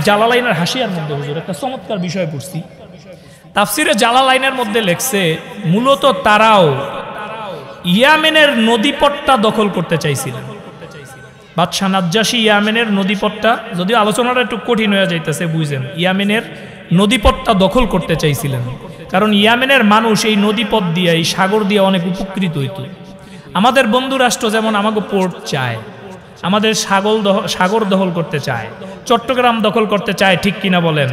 জালালাইনের হাসিয়ার মধ্যে হুজুর একটা চমৎকার বিষয় পড়ছি। তাফসিরে জালালাইনের মধ্যে লেখছে মূলত তারাও ইয়ামেনের নদীপটটা দখল করতে চাইছিলেন। বাদশাহ নাজ্জাশী ইয়ামেনের নদীপটটা, যদিও আলোচনাটা একটু কঠিন হয়ে যাইতেছে বুঝেন, ইয়ামেনের নদীপটটা দখল করতে চাইছিলেন। কারণ ইয়ামেনের মানুষ এই নদীপথ দিয়ে, এই সাগর দিয়ে অনেক উপকৃত হইত। আমাদের বন্ধু রাষ্ট্র যেমন আমাকে পোর্ট চায়, আমাদের সাগর দখল করতে চায়, চট্টগ্রাম দখল করতে চায়, ঠিক কিনা বলেন?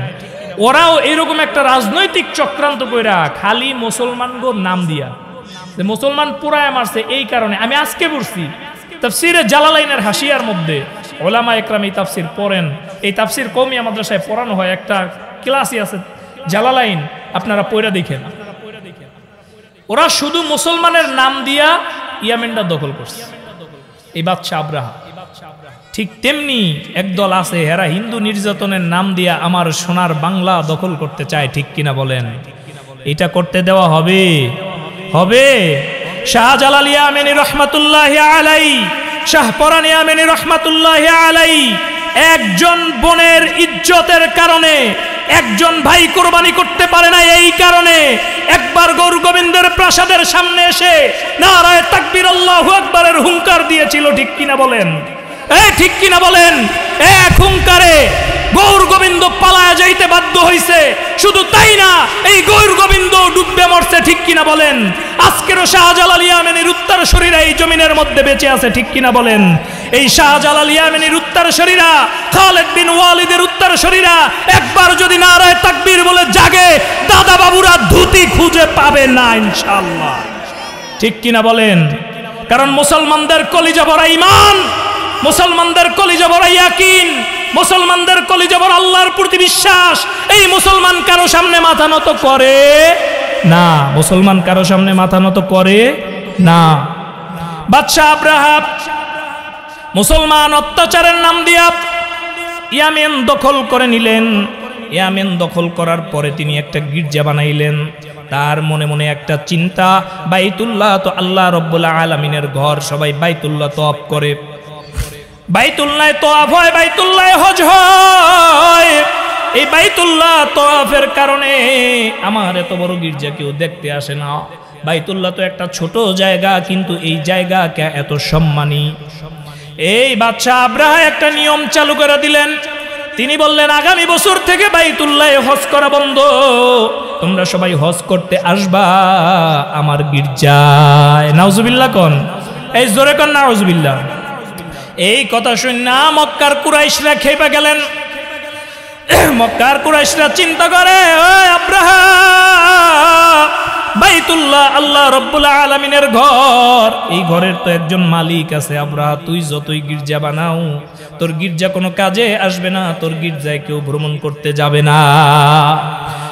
ওরাও এরকম একটা রাজনৈতিক চক্রান্ত কইরা খালি মুসলমানগো নাম দিয়া যে মুসলমান পুরায় মারছে, এই কারণে আমি আজকে পড়ছি তাফসিরে জালালাইনের হাসিয়ার মধ্যে ওলামা একরাম এই তাফসির পড়েন। এই তাফসির কওমিয়া মাদ্রাসায় পড়ানো হয়, একটা ক্লাসই আছে জালালাইন, আপনারা পড়া দেখেন। ওরা শুধু মুসলমানের নাম দিয়া ইয়ামেনটা দখল করছে, এই বাদশাহ আব্রাহা। ঠিক তেমনি একদল আছে এরা হিন্দু নির্যাতনের নাম দিয়া আমার সোনার বাংলা দখল করতে চায়, ঠিক কিনা বলেন? এটা করতে দেওয়া হবে? হবে? শাহজালাল ইয়ামানী রাহমাতুল্লাহি আলাইহি, শাহপরান ইয়ামানী রাহমাতুল্লাহি আলাইহি একজন বোনের ইজ্জতের কারণে একজন ভাই কুরবানি করতে পারে না, এই কারণে একবার গৌর গোবিন্দের প্রাসাদের সামনে এসে নারায়ে তাকবীর আল্লাহু আকবারের হুঙ্কার দিয়েছিল, ঠিক কিনা বলেন? ঠিক কিনা বলেন? এক হুঙ্কারে গৌর গোবিন্দ পালায়া যাইতে বাধ্য হইছে। শুধু তাই না, এই গৌর গোবিন্দ ডুববে মরছে, ঠিক কিনা বলেন? আজকেরও শাহজালাল ইয়ামানীর উত্তরসূরিরা এই জমিনের মধ্যে বেঁচে আছে, ঠিক কিনা বলেন? এই শাহজালাল ইয়ামানীর উত্তরসূরিরা, খালিদ বিন ওয়ালিদের উত্তরসূরিরা একবার যদি নারায়ে তাকবীর বলে জাগে, দাদা বাবুরা ধুতি খুঁজে পাবে না ইনশাআল্লাহ, ঠিক কিনা বলেন? কারণ মুসলমানদের কলিজা ভরা ঈমান, মুসলমানদের কলিজা ভরা ইয়াকিন, মুসলমানদের কলিজা ভরা আল্লাহর প্রতি বিশ্বাস। এই মুসলমান কারো সামনে মাথা নত করে না, মুসলমান কারো সামনে মাথা নত করে না। বাদশাহ আব্রাহা মুসলমান অত্যাচারের নাম দিয়া ইয়ামেন দখল করে নিলেন। ইয়ামেন দখল করার পরে তিনি একটা গির্জা বানাইলেন। তার মনে মনে একটা চিন্তা, বাইতুল্লাহ তো আল্লাহ রব্বুল আলামিনের ঘর, সবাই বাইতুল্লাহ তওয়াফ করে, বাইতুল্লাহ তওয়াফ হয়, বাইতুল্লাহ হজ হয়। এই বাইতুল্লাহ তওয়াফের কারণে আমার এত বড় গির্জা কেউ দেখতে আসে না। বাইতুল্লাহ তো একটা ছোট জায়গা, কিন্তু এই জায়গা কে এত সম্মানী। এই বাদশাহ আব্রাহা একটা নিয়ম চালু করে দিলেন। তিনি বললেন, আগামী বছর থেকে বাইতুল্লাহ হজ করা বন্ধ, তোমরা সবাই হজ করতে আসবা আমার গির্জায়। নাউজুবিল্লাহ কোন, এই জোরে কোন নাউজুবিল্লাহ। এই কথা শুনে মক্কার কুরাইশরা খেপে গেলেন। মক্কার কুরাইশরা চিন্তা করে, ওই আব্রাহা, বাইতুল্লাহ আল্লাহ রব্বুল আলামিনের ঘর, এই ঘরের তো একজন মালিক আছে। আব্রাহা, তুই যতই গির্জা বানাও, তোর গির্জা কোনো কাজে আসবে না, তোর গির্জায় কেউ ভ্রমণ করতে যাবে না।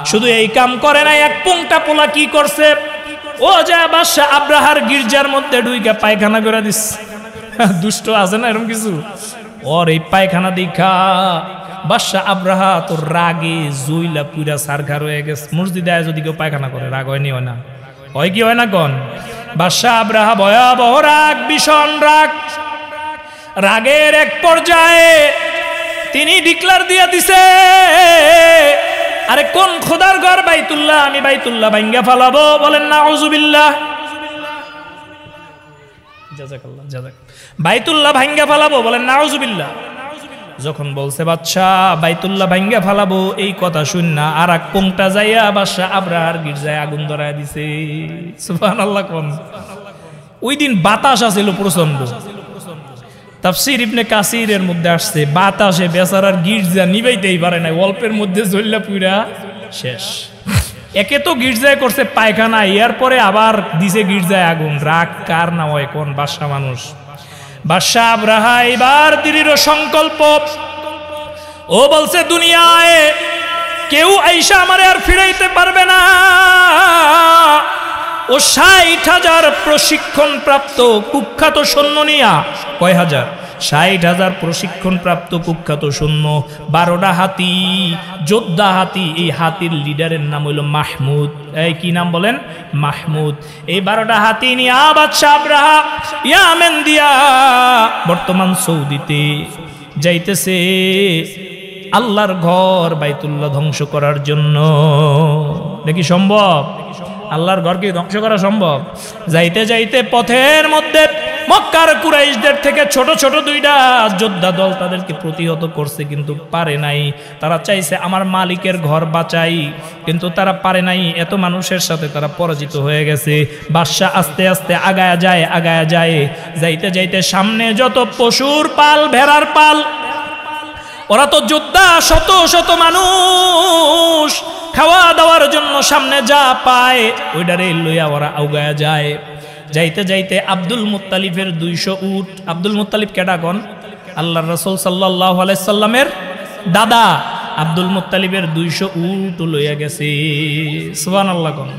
শুধু এই কাম করে না, এক পুংটা পোলা কি করছে, ও যা বাদশাহ আব্রাহার গির্জার মধ্যে ঢুইকা পায়খানা করে দিস। দুষ্ট আছে না এরকম কিছু, ওর এই পায়খানা দেখা বাদশাহ আব্রাহা তোর রাগে জুইলা পুরা সারঘার হয়ে গেছে। মসজিদে যদি কেউ পায়খানা করে রাগ হয়নি, হয় না? হয় কি হয় না কোন? বাদশাহ আব্রাহা ভয়াবহ রাগ, ভীষণ রাগ। রাগের এক পর্যায়ে তিনি ডিক্লার দিয়ে দিছে, আরে কোন খোদার ঘর বাইতুল্লাহ, আমি বাইতুল্লাহ ভাঙ্গা ফালাবো। বলেন নাউজুবিল্লাহ, জাযাকাল্লাহ, বাইতুল্লাহ ভাঙ্গা ফালাবো, বলেন নাউজুবিল্লাহ। যখন বলছে বাদশাহ বাইতুল্লাহ ভাঙ্গা ফালাবো, এই কথা শুননা আর এক পোংটা যাইয়া বাদশাহ আব্রাহার গির্জায় আগুন ধরায় দিছে। সুবহানাল্লাহ কোন। ওই দিন বাতাস আছিল প্রচন্ড। তাফসীর ইবনে কাসিরের মধ্যে আসছে, বাতাসে বেচারার গির্জা নিবাইতেই পারে না, অল্পের মধ্যে জ্বললা পুরা শেষ। একে তো গির্জায় করছে পায়খানা, এরপরে আবার দিছে গির্জায় আগুন। রাগ কার না হয় কোন? বাদশাহ মানুষ। বাদশাহ আব্রাহা এবার দৃঢ় সংকল্প, ও বলছে দুনিয়ায় কেউ আইসা আমারে আর ফিরাইতে পারবে না। ও ৬০,০০০ প্রশিক্ষণ প্রাপ্ত কুখ্যাত সৈন্য নিয়া, কয় হাজার? ৬০,০০০ প্রশিক্ষণ প্রাপ্ত কুখ্যাত সৈন্য, ১২টা হাতি, যোদ্ধা হাতি। এই হাতির লিডারের নাম হইল মাহমুদ। এই কি নাম বলেন? মাহমুদ। এই ১২টা হাতি নিয়া বাদশাহ আব্রাহা ইয়ামেন দিয়া, বর্তমান সৌদিতে, যাইতেছে আল্লাহর ঘর বাইতুল্লাহ ধ্বংস করার জন্য। দেখি সম্ভব? আল্লাহর ঘর কি ধ্বংস করা সম্ভব? যাইতে যাইতে পথের মধ্যে মক্কার কুরাইশদের থেকে ছোট ছোট দুইটা যোদ্ধা দল তাদেরকে প্রতিহত করছে, কিন্তু পারে নাই। তারা চাইছে আমার মালিকের ঘর বাঁচাই, কিন্তু তারা পারে নাই। এত মানুষের সাথে তারা পরাজিত হয়ে গেছে। বাদশা আস্তে আস্তে আগায়া যায়। যাইতে যাইতে সামনে যত পশুর পাল, ভেড়ার পাল, ওরা তো যোদ্ধা, শত শত মানুষ খাওয়া দাওয়ার জন্য সামনে যা পায় ওইটারে লইয়া ওরা আগায়া যায়। যাইতে যাইতে আব্দুল মুত্তালিবের 200 উট। আব্দুল মুত্তালিব কেডা কোন? আল্লাহর রাসূল সাল্লাল্লাহু আলাইহি সাল্লামের দাদা। আব্দুল মুত্তালিবের 200 উট লইয়া গেছে। সুবহানাল্লাহ কোন।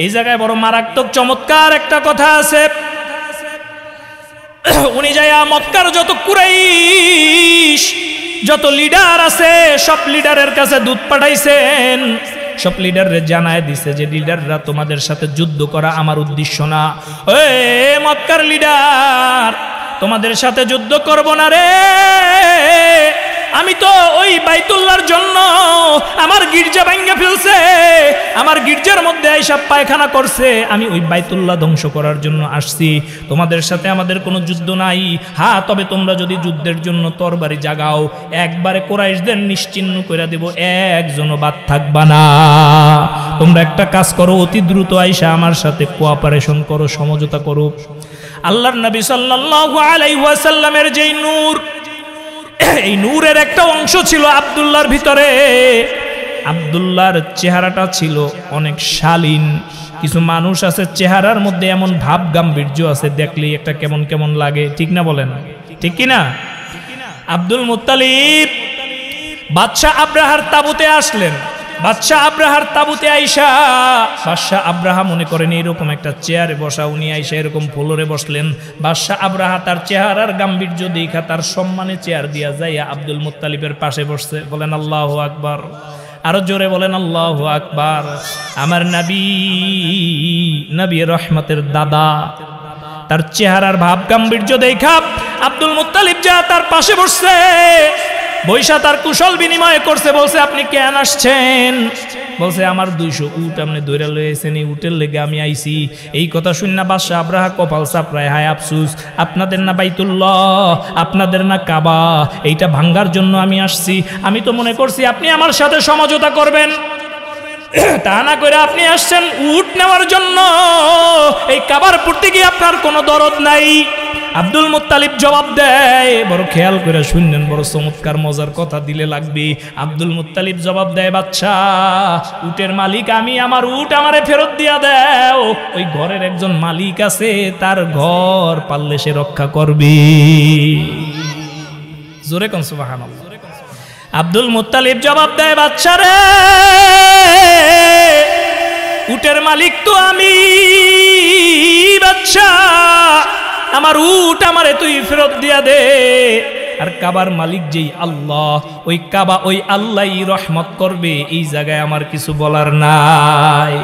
এই জায়গায় বড় মারাত্মক চমৎকার একটা কথা আছে। উনি যাইয়া মক্কার যত কুরাইশ, যত লিডার আছে সব লিডারের কাছে দূত পাঠাইছেন। সব লিডাররে জানায় দিছে যে লিডাররা তোমাদের সাথে যুদ্ধ করা আমার উদ্দেশ্য না। এ মক্কার লিডার, তোমাদের সাথে যুদ্ধ করব না রে। আমি তো ওই বাইতুল্লাহর জন্য আমার গির্জা ভাঙা ফেলছে, আমার গির্জার মধ্যে এইসব পায়খানা করছে। আমি ওই বাইতুল্লাহ ধ্বংস করার জন্য আসছি। তোমাদের সাথে আমাদের কোনো যুদ্ধ নাই। হ্যাঁ, তবে তোমরা যদি যুদ্ধের জন্য তরবারি জাগাও, একবারে কুরাইশদের নিশ্চিহ্ন করে দেব, একজনও বাদ থাকবা না। তোমরা একটা কাজ করো, অতি দ্রুত আইসা আমার সাথে কোঅপারেশন করো, সমঝোতা করো। আল্লাহর নবী সাল্লাল্লাহু আলাইহি ওয়াসাল্লামের যেই নূর, এই নূরের একটা অংশ ছিল আব্দুল্লাহর ভিতরে। আব্দুল্লাহর চেহারাটা ছিল অনেক শালীন। কিছু মানুষ আছে চেহারার মধ্যে এমন ভাব গাম্ভীর্য আছে, দেখলেই একটা কেমন কেমন লাগে, ঠিক না বলেন? ঠিক কি না? আব্দুল মুত্তালিব বাদশা আব্রাহার তাবুতে আসলেন। বাদশা আব্রাহার তাবুতে আইসা বাদশা আব্রাহা মনে করেন এরকম একটা চেয়ারে বসা, উনি আইসা এরকম ফ্লোরে বসলেন। বাদশা আব্রাহা তার চেহারার গাম্ভীর্য দেখা তার সম্মানে চেয়ার দিয়া যাইয়া আব্দুল মুত্তালিবের পাশে বসছে। বলেন আল্লাহু আকবার। আরো জোরে বলেন আল্লাহু আকবার। আমার নবী রহমতের দাদা, তার চেহারার ভাব গাম্ভীর্য দেখা আব্দুল মুত্তালিব যা তার পাশে বসছে, বৈশা তার কুশল বিনিময় করছে। বলছে আপনি কেন আসছেন? বলছে আমার 200 উট আপনি দৌড়া লইছেন, এই উটের লেগে আমি আইছি। এই কথা শুননা বাদশা আব্রাহা কপাল চাপড়ায়, হায় আফসুস, আপনাদের না বাইতুল্লাহ, আপনাদের না কাবা, এইটা ভাঙ্গার জন্য আমি আসছি। আমি তো মনে করছি আপনি আমার সাথে সমঝোতা করবেন, তা না করে আপনি আসছেন উট নেওয়ার জন্য। এই কাবার প্রতি কি আপনার কোনো দরদ নাই? আব্দুল মুত্তালিব জবাব দেয়, বড় খেয়াল করে শুনলেন, বড় চমৎকার মজার কথা দিলে লাগবে। আব্দুল মুত্তালিব জবাব দেয়, বাদশা উটের মালিক আমি, আমার উট আমারে ফেরত দিয়া দাও। ওই ঘরের একজন মালিক আছে, তার ঘর পারলে সে রক্ষা করবে। জোরে কোন সুবহানাল্লাহ। আব্দুল মুত্তালিব জবাব দেয়, বাদশা রে, উটের মালিক তো আমি, বাদশা আমার উট আমারে তুই ফেরত দিয়া দে। আর কাবার মালিক যেই আল্লাহ, ওই কাবা ওই আল্লাহই রহমত করবে, এই জায়গায় আমার কিছু বলার নাই।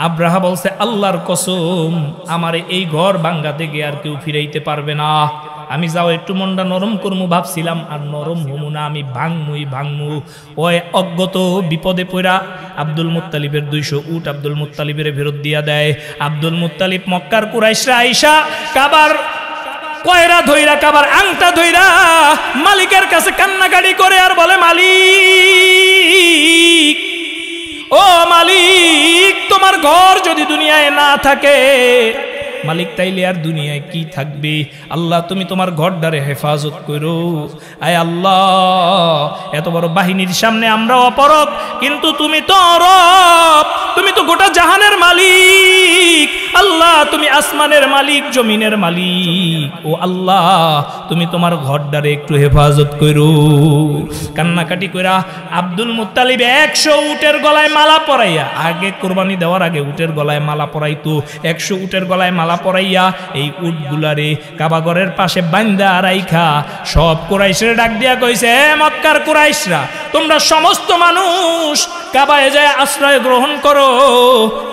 আব্রাহা বলছে আল্লাহর কসম, আমারে এই ঘর ভাঙ্গাতে গিয়ে আর কেউ ফিরাইতে পারবে না। আমি যাও একটু মনটা নরম করমু ভাবছিলাম, আর নরম হমু না, আমি ভাঙমু। ওই অজ্ঞত বিপদে পড়া আব্দুল মুত্তালিবের 200 উট আব্দুল মুত্তালিবের ফেরত দিয়া দেয়। আব্দুল মুত্তালিব মক্কার কুরাইশরা আইসা কাবার কয়রা ধইরা, কাবার আংটা ধইরা মালিকের কাছে কান্নাকাটি করে আর বলে, মালিক, ও মালিক, তোমার ঘর যদি দুনিয়ায় না থাকে, মালিক তাইলে আর দুনিয়ায় কি থাকবে? আল্লাহ তুমি তোমার ঘরটারে হেফাজত করো। আয় আল্লাহ, এত বড় বাহিনীর সামনে আমরা অপরক, কিন্তু তুমি তো রব, তুমি তো গোটা জাহানের মালিক। আল্লাহ তুমি আসমানের মালিক, জমিনের মালিক। ও আল্লাহ তুমি তোমার ঘরটারে একটু হেফাজত করো। কান্নাকাটি কইরা আব্দুল মুত্তালিব 100 উটের গলায় মালা পরাইয়া, আগে কোরবানি দেওয়ার আগে উটের গলায় মালা পরাইতো, 100 উটের গলায় মালা পরাইয়া এই উটগুলারে কাবাগরের পাশে বান্দা রাইখা সব কুরাইশরে ডাক দিয়া কইছে, মক্কার কুরাইশরা, তোমরা সমস্ত মানুষ কাবায় যায় আশ্রয় গ্রহণ করো,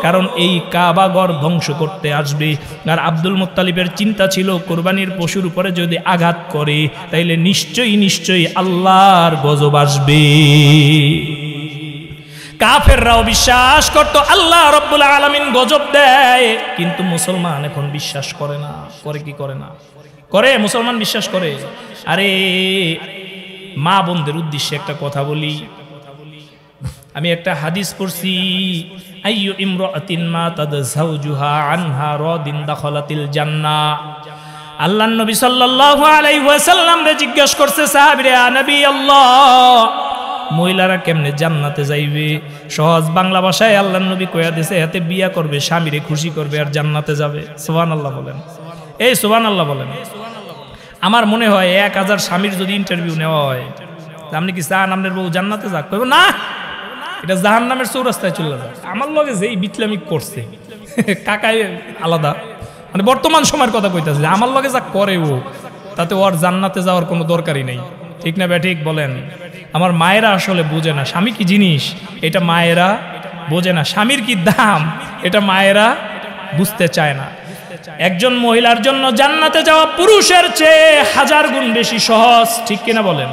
কারণ এই কাবা ঘর ধ্বংস করতে আসবে। আর আব্দুল মুত্তালিবের চিন্তা ছিল কোরবানির পশুর উপরে যদি আঘাত করে তাইলে নিশ্চয়ই আল্লাহর গজব আসবে। কাফেররাও বিশ্বাস করতো আল্লাহ রাব্বুল আলামিন গজব দেয়, কিন্তু মুসলমান এখন বিশ্বাস করে না। করে কি করে না? করে, মুসলমান বিশ্বাস করে। আরে মা বোনদের উদ্দেশ্যে একটা কথা বলি। আমি একটা হাদিস পড়ছি, আইয়ু ইমরাতিন মাতাদ যাওজুহা আনহা রাদিন দাখালাতিল জান্নাহ। আল্লাহর নবী সাল্লাল্লাহু আলাইহি ওয়াসাল্লাম রে জিজ্ঞেস করছে সাহাবীরা, নবী আল্লাহ, মহিলারা কেমনে জান্নাতে যাইবে? সহজ বাংলা ভাষায় আল্লাহর নবী কইয়া দিয়েছে, এতে বিয়া করবে, স্বামীরে খুশি করবে আর জান্নাতে যাবে। সুবহানাল্লাহ বলেন, এই সুবহানাল্লাহ বলেন। আমার মনে হয় 1000 স্বামীর যদি ইন্টারভিউ নেওয়া হয়, আপনি কি চান আপনার বউ জান্নাতে যাক? কইব না, এটা জাহান্নামের চৌরাস্তায় চলে যাক। আমার লগে যেই বিটলামি করছে কাকাই আলাদা, মানে বর্তমান সময়ের কথা কইতাছে, আমার লগে যা করে ও, তাতে ওর জান্নাতে যাওয়ার কোনো দরকারই নেই। ঠিক না ঠিক বলেন? আমার মায়েরা আসলে বোঝে না স্বামী কি জিনিস, এটা মায়েরা বোঝে না। স্বামীর কি দাম, এটা মায়েরা বুঝতে চায় না। একজন মহিলার জন্য জান্নাতে যাওয়া পুরুষের চেয়ে 1000 গুণ বেশি সহজ। ঠিক কিনা বলেন?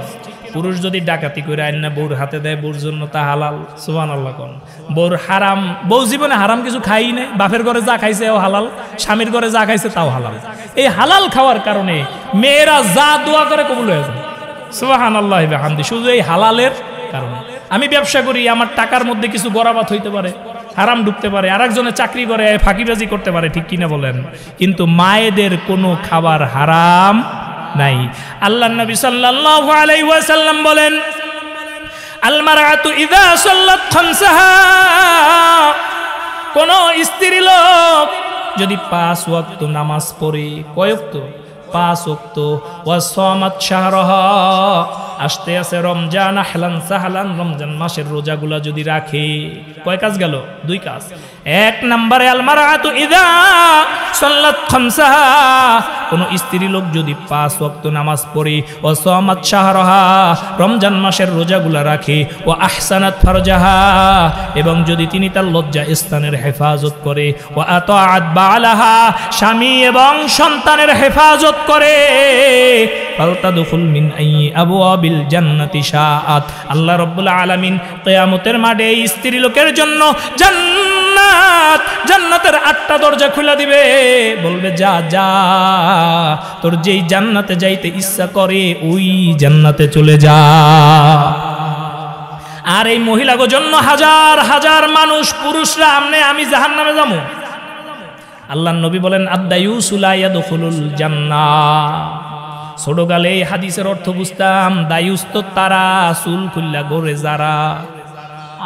পুরুষ যদি ডাকাতি করে আইন না বউর হাতে দেয়, বউর জন্য তা হালাল। সুবহানাল্লাহ কোন? বউর হারাম, বউ জীবনে হারাম কিছু খাই নাই, বাপের ঘরে যা খাইছে ও হালাল, স্বামীর ঘরে যা খাইছে তাও হালাল। এই হালাল খাওয়ার কারণে মেয়েরা যা দোয়া করে কবুল হয়ে যায়। সুবহানাল্লাহ বিহামদি, শুধু এই হালালের কারণে। আমি ব্যবসা করি, আমার টাকার মধ্যে কিছু গরাবাত হইতে পারে, হারাম ঢুকতে পারে, আরেকজনে চাকরি করে ফাঁকিবাজি করতে পারে, ঠিক কিনা বলেন? কিন্তু মায়েদের কোনো খাবার হারাম নাই। আল্লাহর নবী সাল্লাল্লাহু আলাইহি ওয়াসাল্লাম বলেন, আল মারআতু ইযা সাল্লাত খামসাহা, কোন স্ত্রী লোক যদি 5 ওয়াক্ত নামাজ পড়ে, কয় ওয়াক্ত? 5 ওয়াক্ত, ওয়া সামাত শাহরাহা, আসতে আছে রমজান, আহলান সাহলান, রমজান মাসের রোজাগুলা যদি রাখে, কয় কাজ গেল? 2 কাজ। 1 নম্বরে আল মারআতু ইযা সাল্লাত খামসাহা, কোন স্ত্রী লোক যদি 5 ওয়াক্ত নামাজ পড়ে, ও সামাত শাহরাহা, রমজান মাসের রোজাগুলা রাখে, ও আহসানাত ফারজাহা, এবং যদি তিনি তার লজ্জা স্থানের হেফাজত করে, ও আতাআত বালাহা, স্বামী এবং সন্তানের হেফাজত করে, ফালতাদখুল মিন আইয়ি আবওয়াবিল জান্নাতি শাআত, আল্লাহ রাব্বুল আলামিন কিয়ামতের মাঠে এই স্ত্রী লোকের জন্য জান্নাতের 8টা দরজা খুলে দিবে, বলবে যা যা, তোর যেই জান্নাতে যাইতে ইচ্ছা করে ওই জান্নাতে চলে যা। আর এই মহিলাগো জন্য হাজার হাজার মানুষ, পুরুষরা আমি জাহান্নামে যাবো। আল্লাহর নবী বলেন, আদ-দায়ুসু লা ইয়াদখুলুল জান্নাহ। ছোটকালে এই হাদিসের অর্থ বুঝতাম, দায়ুস তো তারা, চুল খুল্লা গোরে যারা।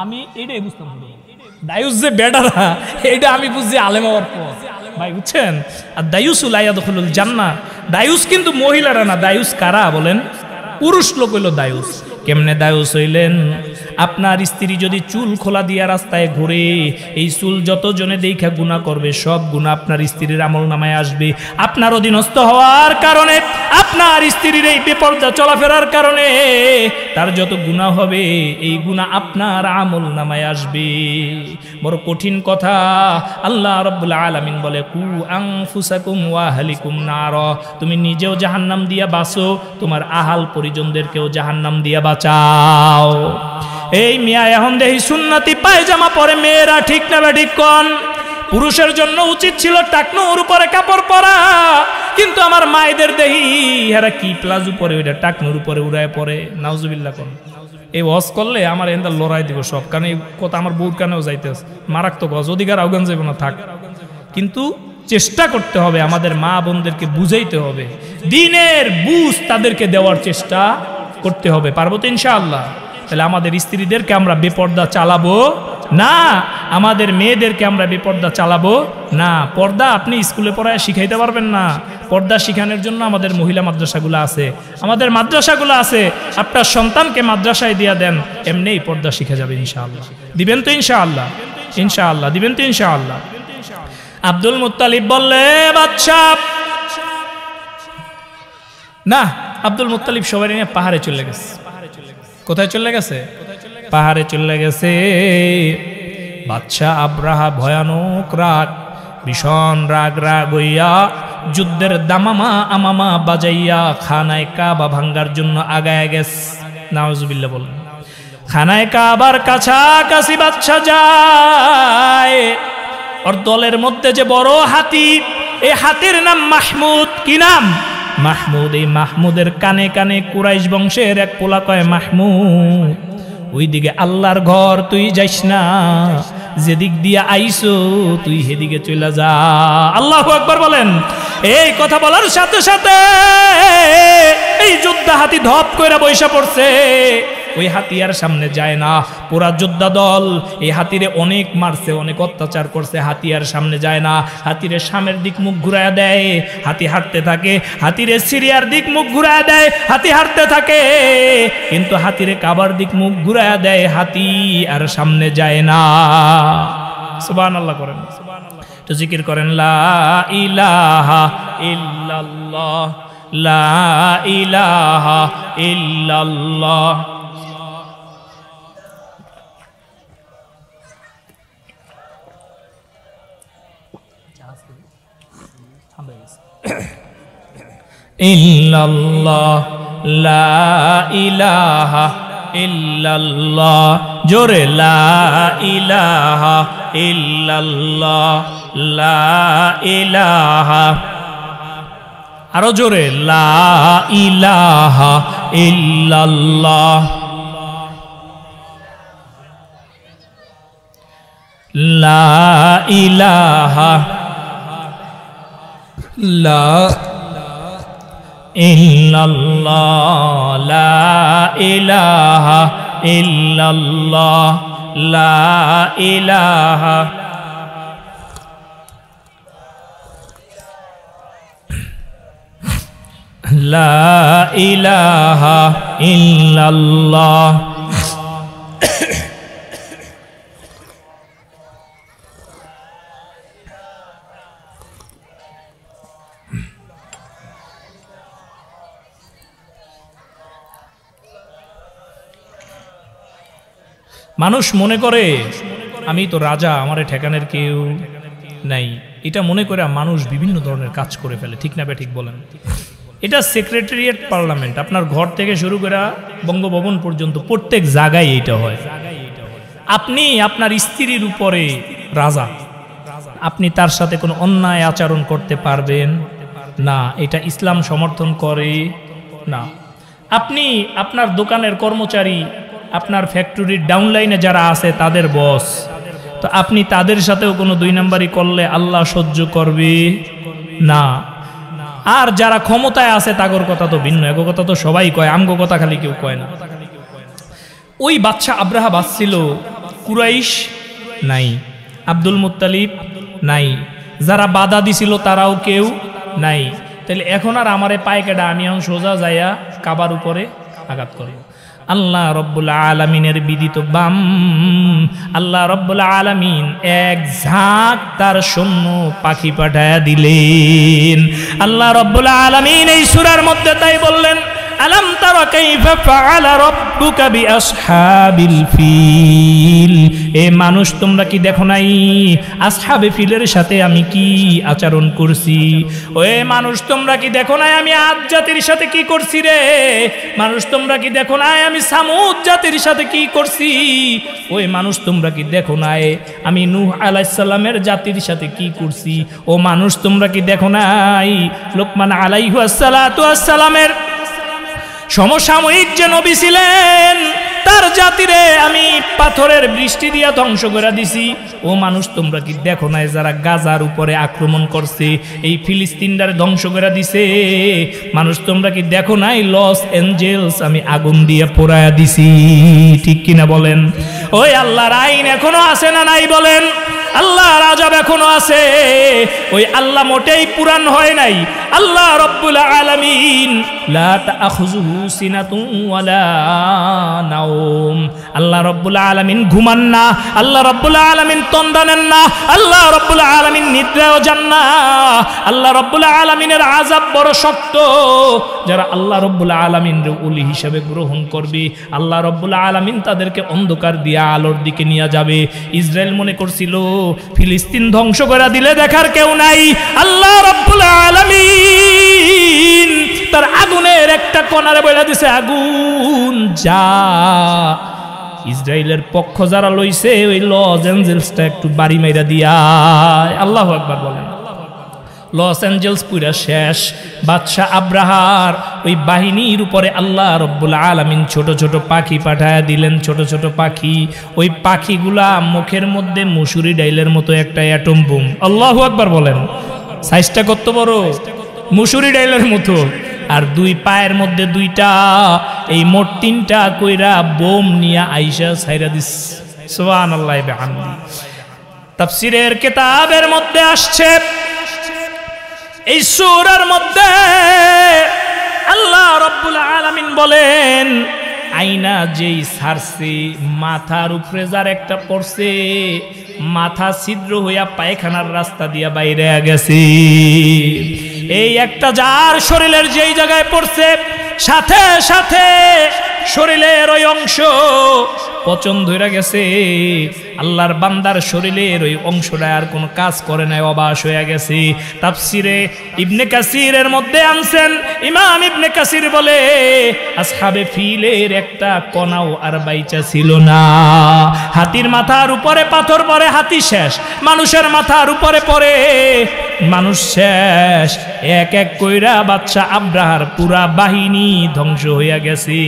আমি এটাই বুঝতাম, দায়ুস যে বেডারা, এইটা আমি বুঝছি আলেম হওয়ার পর। ভাই বুঝছেন? আর দায়ুসু লা ইয়াদখুলুল জান্নাহ, দায়ুস কিন্তু মহিলারা না। দায়ুস কারা বলেন? পুরুষ লোক হইল দায়ুস। কেমনে দায়ুস হইলেন? আপনার স্ত্রী যদি চুল খোলা দিয়া রাস্তায় ঘুরে, এই চুল যত জনে দেখা গুনাহ করবে, সব গুনাহ আপনার স্ত্রীর আমলনামায় আসবে। আপনার অধীনস্থ হওয়ার কারণে, আপনার স্ত্রীর এই বেপরদা চলাফেরার কারণে তার যত গুনাহ হবে, এই গুনাহ আপনার আমলনামায় আসবে। বড় কঠিন কথা। আল্লাহ রাব্বুল আলামিন বলে, কু আনফুসাকুম ওয়া আহলিকুম নার, তুমি নিজেও জাহান্নাম দিয়া বাঁচো, তোমার আহাল পরিজনদেরকেও জাহান্নাম দিয়া বাঁচাও। এই মিয়া এখন দেখি সুন্নতি পায়জামা পরে মেয়েরা, ঠিক না ঠিক কোন? পুরুষের জন্য উচিত ছিল টাকনুর উপরে কাপড় পরা, কিন্তু আমার মায়েদের দেখি এরা কি প্লাজো পরে, ওইটা টাকনুর উপরে উড়ায় পরে। নাউজুবিল্লাহ কোন? এই ওয়াজ করলে আমার এন্দা লড়াই দিব সব, কারণ এই কথা আমার বউর কানেও যাইতেছে। মারাত্মক ওয়াজ, অধিকার আউগান যাইব না, থাক। কিন্তু চেষ্টা করতে হবে, আমাদের মা বোনদেরকে বুঝাইতে হবে, দ্বীনের বুঝ তাদেরকে দেওয়ার চেষ্টা করতে হবে। পারবো তো ইনশাআল্লাহ? তাহলে আমাদের স্ত্রীদেরকে আমরা বেপর্দা চালাবো না, আমাদের মেয়েদেরকে আমরা বেপর্দা চালাবো না। পর্দা আপনি স্কুলে পড়ায় শিখাইতে পারবেন না। পর্দা শিখানোর জন্য আমাদের মহিলা মাদ্রাসাগুলো আছে, আমাদের মাদ্রাসাগুলো আছে। আপনার সন্তানকে মাদ্রাসায় দিয়া দেন, এমনিই পর্দা শিখে যাবে ইনশাআল্লাহ। দিবেন তো ইনশাআল্লাহ? ইনশাআল্লাহ দিবেন তো ইনশাআল্লাহ? আব্দুল মুত্তালিব বললে, বাদশা না, আব্দুল মুত্তালিব সবাই নিয়ে পাহাড়ে চলে গেছে। কোথায় চলে গেছে? পাহাড়ে চলে গেছে। বাদশা আব্রাহা ভয়ানক রাগ, ভীষণ রাগ হইয়া যুদ্ধের দামামা আমামা বাজাইয়া খানায় কাবা ভাঙ্গার জন্য আগায় গেছে। নাউজুবিল্লাহ বলেন। খানায় কাবার কাছাকাছি বাদশা যায়, ওর দলের মধ্যে যে বড় হাতি, এই হাতির নাম মাহমুদ। কি নাম? মাহমুদ। এই মাহমুদের কানে কানে কুরাইশ বংশের এক পোলা কয়, মাহমুদ ওইদিকে আল্লাহর ঘর, তুই যাইস না, যেদিক দিয়া আইসো তুই সেদিকে চলে যা। আল্লাহু আকবার বলেন। এই কথা বলার সাথে সাথে এই যোদ্ধা হাতি ধপ কইরা বইসা পড়ছে। ওই হাতি আর সামনে যায় না। পুরা যোদ্ধা দল এই হাতিরে অনেক মারছে, অনেক অত্যাচার করছে, হাতি আর সামনে যায় না। হাতিরে সামনের দিক মুখ ঘুরায় দেয়, হাতি হাঁটতে থাকে। হাতিরে সিরিয়ার দিক মুখ ঘুরায় দেয়, হাতি হাঁটতে থাকে। কিন্তু হাতিরে কাবার দিক মুখ ঘুরায় দেয়, হাতি আর সামনে যায় না। সুবহানাল্লাহ করেন, তো জিকির করেন, লা ইলাহা ইল্লাল্লাহ, লা ইলাহা ইল্লাল্লাহ। ইল্লাল্লাহ, লা ইলাহা ইল্লাল্লাহ। জোরে, লা ইলাহা ইল্লাল্লাহ, লা ইলাহা। আরো জোরে, লা ইলাহা ইল্লাল্লাহ, লা ইলাহা, লা ইল্লাল্লাহ, লা ইলাহা ইল্লাল্লাহ, লা ইলাহা। লা ইলাহা ইল্লাল্লাহ। মানুষ মনে করে আমি তো রাজা, আমারে ঠেকানের কেউ নাই, এটা মনে করে মানুষ বিভিন্ন ধরনের কাজ করে ফেলে। ঠিক না বে ঠিক বলেন? এটা সেক্রেটারিয়েট, পার্লামেন্ট, আপনার ঘর থেকে শুরু করে বঙ্গভবন পর্যন্ত প্রত্যেক জায়গায় এইটা হয়। আপনি আপনার স্ত্রীর উপরে রাজা, আপনি তার সাথে কোনো অন্যায় আচরণ করতে পারবেন না, এটা ইসলাম সমর্থন করে না। আপনি আপনার দোকানের কর্মচারী, আপনার ফ্যাক্টরির ডাউনলাইনে যারা আছে তাদের বস, তো আপনি তাদের সাথেও কোনো দুই নাম্বারি করলে আল্লাহ সহ্য করবে না। আর যারা ক্ষমতায় আছে তাগর কথা তো ভিন্ন, এক কথা তো সবাই কয়, আমগো কথা খালি কেউ কয় না। ওই বাদশা আব্রাহা বাঁচছিল, কুরাইশ নাই, আব্দুল মুত্তালিব নাই, যারা বাধা দিছিল তারাও কেউ নাই। তাহলে এখন আর আমারে পায় কেডা? আমি এখন সোজা যাইয়া কাবার উপরে আঘাত করব। আল্লাহ রব্বুল আলামিনের বিদিত বাম, আল্লাহ রব্বুল আলামিন এক ঝাঁক তার সৈন্য পাখি পাঠায়া দিলেন। আল্লাহ রব্বুল আলামিন এই সূরার মধ্যে তাই বললেন, আলাম তারা কাইফা ফাআলা রাব্বুকা বিআসহাবিল ফিল। এ মানুষ, তোমরা কি দেখো নাই আসহাবে ফিলের সাথে আমি কি আচরণ করছি? ওই মানুষ, তোমরা কি দেখো নাই আমি আদ জাতির সাথে কি করছি রে? মানুষ, তোমরা কি দেখো নাই আমি সামুদ জাতির সাথে কি করছি? ওই মানুষ, তোমরা কি দেখো নাই আমি নূহ আলাইহিস সালামের জাতির সাথে কি করছি? ও মানুষ, তোমরা কি দেখো নাই লোকমান আলাইহিস সালাতু ওয়াস সালামের সমসাময়িক যে নবী ছিলেন তার জাতিরে আমি পাথরের বৃষ্টি দিয়া ধ্বংস করে দিছি? ও মানুষ, তোমরা কি দেখো না যারা গাজার উপরে আক্রমণ করছে এই ফিলিস্তিনটারে ধ্বংস করে দিছে? মানুষ, তোমরা কি দেখো নাই লস এঞ্জেলস আমি আগুন দিয়ে পোড়ায়া দিছি? ঠিক কিনা বলেন? ওই আল্লাহর আইন এখনো আছে না নাই বলেন? আল্লাহর আযাব এখনো আছে। ওই আল্লাহ মোটেই পুরান হয় নাই। আল্লাহ রব্বুল আলামিন লা তাখুযুহু সিনাতুন ওয়ালা নাওম। আল্লাহ রাব্বুল আলামিন ঘুমান না, আল্লাহ রাব্বুল আলামিন তন্দ্রা নেন না, আল্লাহ রাব্বুল আলামিন নিদ্রাও যান না। আল্লাহ রাব্বুল আলামিনের আযাব বড় শক্ত। যারা আল্লাহ রাব্বুল আলামিনের ওলি হিসেবে গ্রহণ করবে, আল্লাহ রাব্বুল আলামিন তাদেরকে অন্ধকার দিয়ে আলোর দিকে নিয়ে যাবে। ইসরায়েল মনে করছিল ফিলিস্তিন ধ্বংস করে দিলে দেখার কেউ নাই। আল্লাহ রাব্বুল আলামিন তার আগুনের একটা কোণারে বলে দিছে, আগুন যা। ইসরায়েলের পক্ষ যারা লইছে ওই লস এঞ্জেলসটা একটু বাড়ি মাইরা দিয়া। আল্লাহু আকবার বলেন। লস এঞ্জেলস পুরা শেষ। বাদশাহ আব্রাহার ওই বাহিনীর উপরে আল্লাহ রাব্বুল আলামিন ছোট ছোট পাখি পাঠায়া দিলেন, ছোট ছোট পাখি। ওই পাখিগুলা মুখের মধ্যে মুসুরি ডাইলের মতো একটা অ্যাটম বোম। আল্লাহু আকবার বলেন। সাইজটা কত বড়, মুসুরি ডাইলের মতো। আর দুই পায়ের মধ্যে দুইটা, এই মোট তিনটা কইরা বোম নিয়া আইসা ছাইরা দিস। সুবহানাল্লাহি বিহামদি। তাফসীরের কিতাবের মধ্যে আসছে এই সূরার মধ্যে আল্লাহ রাব্বুল আলামিন বলেন, আইনা যেই ছাড়ছে মাথার উপরে যার একটা পড়ছে, মাথা ছিদ্র হইয়া পায়খানার রাস্তা দিয়া বাইরে গেছে। এই একটা যার শরীরের যেই জায়গায় পড়ছে, সাথে সাথে শরীরের ওই অংশ পচন ধরে গেছে। আল্লাহর বান্দার শরীরের ওই অংশটা আর কোনো কাজ করে নাই, অবাস হয়ে গেছে। তাফসিরে ইবনে কাসিরের মধ্যে আনছেন, ইমাম ইবনে কাসির বলে আসহাবে ফিলের একটা কণাও আর বাইচা ছিল না। হাতির মাথার উপরে পাথর পড়ে, হাতি শেষ। মানুষের মাথার উপরে পড়ে, মানুষ শেষ। এক এক কইরা বাদশাহ আব্রাহার পুরা বাহিনী ধ্বংস হইয়া গেছে।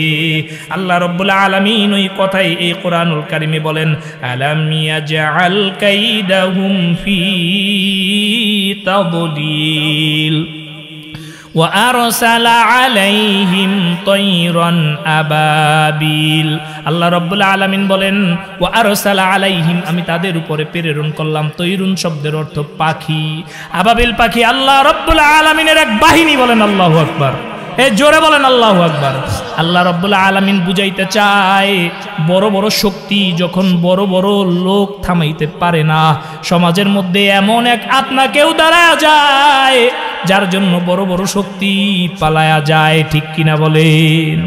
আল্লাহ রাব্বুল আলামিন ওই কথাই এই কোরআনুল কারিমে বলেন, আলাম ইয়াজআল কাইদাহুম ফি তাদলিল ওয়া আরসালা আলাইহিম তায়রান আবাবিল। আল্লাহ রাব্বুল আলামিন বলেন, ওয়া আরসালা আলাইহিম, আমি তাদের উপরে প্রেরণ করলাম। তৈরুন শব্দের অর্থ পাখি, আবাবিল পাখি। আল্লাহ রাব্বুল আলামিনের এক বাহিনী। বলেন আল্লাহু আকবার। এই জোরে বলেন আল্লাহু আকবার। আল্লাহ রাব্বুল আলামিন বুঝাইতে চায়, বড় বড় শক্তি যখন বড় বড় লোক থামাইতে পারে না, সমাজের মধ্যে এমন এক আত্মা কেউ দাঁড়ায়া যায় যার জন্য বড় বড় শক্তি পালায়া যায়। ঠিক কিনা বলেন?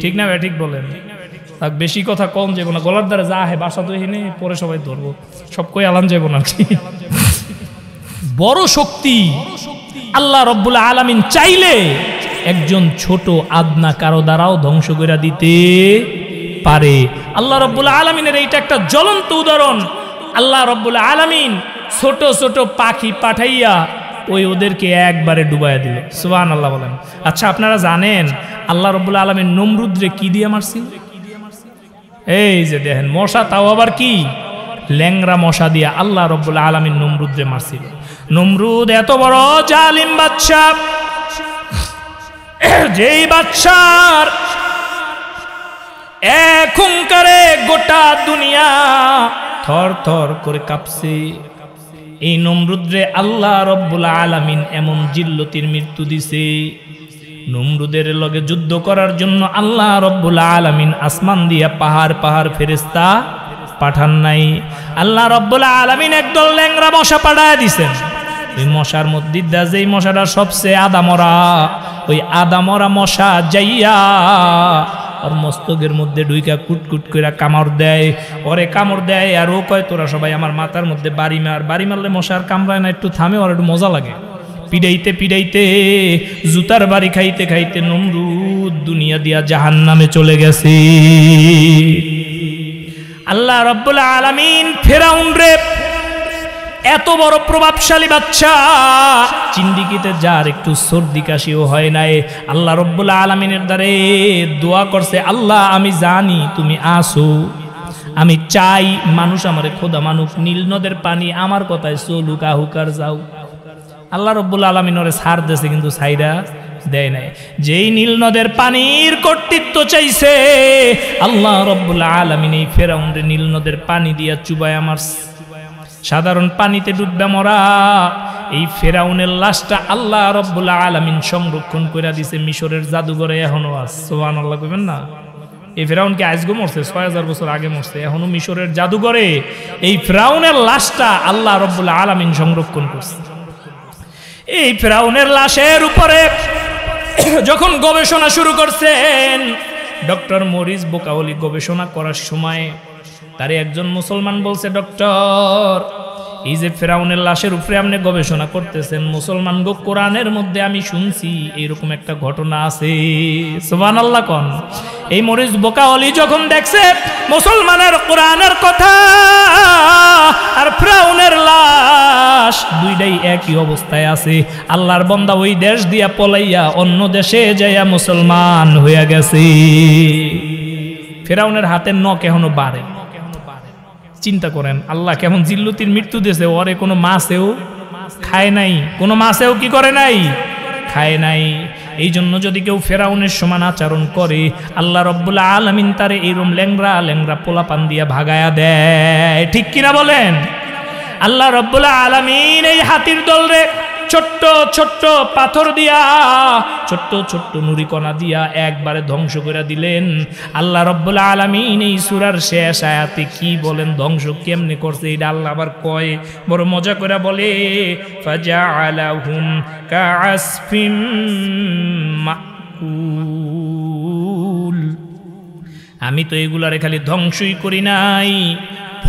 ঠিক না ভাই? ঠিক বলেন। বেশি কথা কম যাবো না, গলার দ্বারা যা হে বাসা তো এনে পরে সবাই ধরবো, সব কই আলান যাবো না। বড় শক্তি আল্লাহ রাব্বুল আলামিন চাইলে একজন ছোট আদনা কারো দ্বারাও ধ্বংস করে দিতে পারে। আল্লাহ রাব্বুল আলামিনের এইটা একটা জ্বলন্ত উদাহরণ। আল্লাহ রাব্বুল আলামিন ছোট ছোট পাখি পাঠাইয়া ওই ওদেরকে একবারে ডুবাইয়া দিল। সুবহানাল্লাহ বলেন। আচ্ছা, আপনারা জানেন আল্লাহ রাব্বুল আলামিন নমরুদরে কি দিয়ে মারছিল? এই যে দেখেন মশা, তাও আবার কি ল্যাংরা মশা দিয়া আল্লাহ রাব্বুল আলামিন নমরুদরে মারছিল। নমরুদ এত বড় জালিম বাদশা, যেই বাদশার এক হুঙ্কারে গোটা দুনিয়া থর থর করে কাঁপছে। এই নমরুদরে আল্লাহ রাব্বুল আলামিন এমন জিল্লতির মৃত্যু দিছে। নমরুদের লগে যুদ্ধ করার জন্য আল্লাহ রাব্বুল আলামিন আসমান দিয়া পাহাড় পাহাড় ফেরেশতা পাঠান নাই। আল্লাহ রাব্বুল আলামিন একদল ল্যাংরা মশা পাঠায় দিছেন। ওই মশার মধ্যে যেই মশাটা সবচেয়ে আদামরা, ওই আদামরা মশা যাইয়া ওর মস্তকের মধ্যে ঢুইকা কুটকুট করে কামড় দেয়। ওরে কামড় দেয় আর ও কয়, তোরা সবাই আমার মাথার মধ্যে বাড়ি মার। বাড়ি মারলে মশার কামড়ায় না, একটু থামে, ওর একটু মজা লাগে। পিড়াইতে পিড়াইতে জুতার বাড়ি খাইতে খাইতে নমরুদ দুনিয়া দিয়া জাহান্নামে চলে গেছে। আল্লাহ রাব্বুল আলামিন ফেরাউন রে, এত বড় প্রভাবশালী বাদশা, চিন্দিকিতে যার একটু সর্দি কাশিও হয় নাই, আল্লাহ রাব্বুল আলামিনের দ্বারে দোয়া করছে, আল্লাহ আমি জানি তুমি আসো, আমি চাই মানুষ আমারে খোদা মানুষ, নীল নদের পানি আমার কথায় চলুক, আহুকার যাও। আল্লাহ রাব্বুল আলামিন ওরে ছাড় দিয়েছে, কিন্তু ছাইরা দেয় নাই। যেই নীল নদের পানির কর্তৃত্ব চাইছে, আল্লাহ রাব্বুল আলামিন এই ফেরাউনরে নীল নদের পানি দিয়া চুবায়া মারছে। সাধারণ পানিতে ডুববে মরা, এই ফেরাউনের লাশটা আল্লাহ রাব্বুল আলামিন সংরক্ষণ করে দিয়েছে মিশরের জাদুঘরে, এখনো আছে। সুবহানাল্লাহ কইবেন না? এই ফেরাউনকে আজগো মরছে, ৬০০০ বছর আগে মরছে, এখনো মিশরের জাদুঘরে এই ফেরাউনের লাশটা আল্লাহ রাব্বুল আলামিন সংরক্ষণ করছে। এই ফেরাউনের লাশের উপরে যখন গবেষণা শুরু করছেন ডক্টর মরিস বোকাওয়ালি, গবেষণা করার সময় তারে একজন মুসলমান বলছে, ডক্টর এই যে ফেরাউনের লাশের উপরে আপনি গবেষণা করতেছেন, মুসলমান গো কোরআনের মধ্যে আমি শুনছি এরকম একটা ঘটনা আছে। সুবহানাল্লাহ কোন। এই মরিস বোকাওয়ালি যখন দেখছে মুসলমানের কোরআনের কথা আর ফেরাউনের লাশ দুইটাই একই অবস্থায় আছে, আল্লাহর বান্দা ওই দেশ দিয়া পলাইয়া অন্য দেশে যাইয়া মুসলমান হইয়া গেছে। ফেরাউনের হাতের নখ এখনো বাড়ে। চিন্তা করেন আল্লাহ কেমন জিল্লুতির মৃত্যু দিয়েছে, ওরে কোনো মাছেও খায় নাই, কোনো মাছেও কি করে নাই, খায় নাই। এই জন্য যদি কেউ ফেরাউনের সমান আচরণ করে আল্লাহ রাব্বুল আলামিন তারে এরকম ল্যাংরা ল্যাংরা পোলাপান দিয়া ভাগায়া দেয়। ঠিক কিনা বলেন? আল্লাহ রাব্বুল আলামিন এই হাতির দলরে ছোট্ট ছোট্ট পাথর দিয়া, ছোট্ট ছোট্ট নুরিকণা দিয়া একবারে ধ্বংস করে দিলেন। আল্লাহ রাব্বুল আলামিন এই সূরার শেষ আয়াতে কি বলেন, ধ্বংস কেমনে করছে এটা আল্লাহ আবার কয়, বড় মজা করে বলে, ফাজআলাহুম কাআসফিম মাকুল। আমি তো এগুলারে খালি ধ্বংসই করি নাই,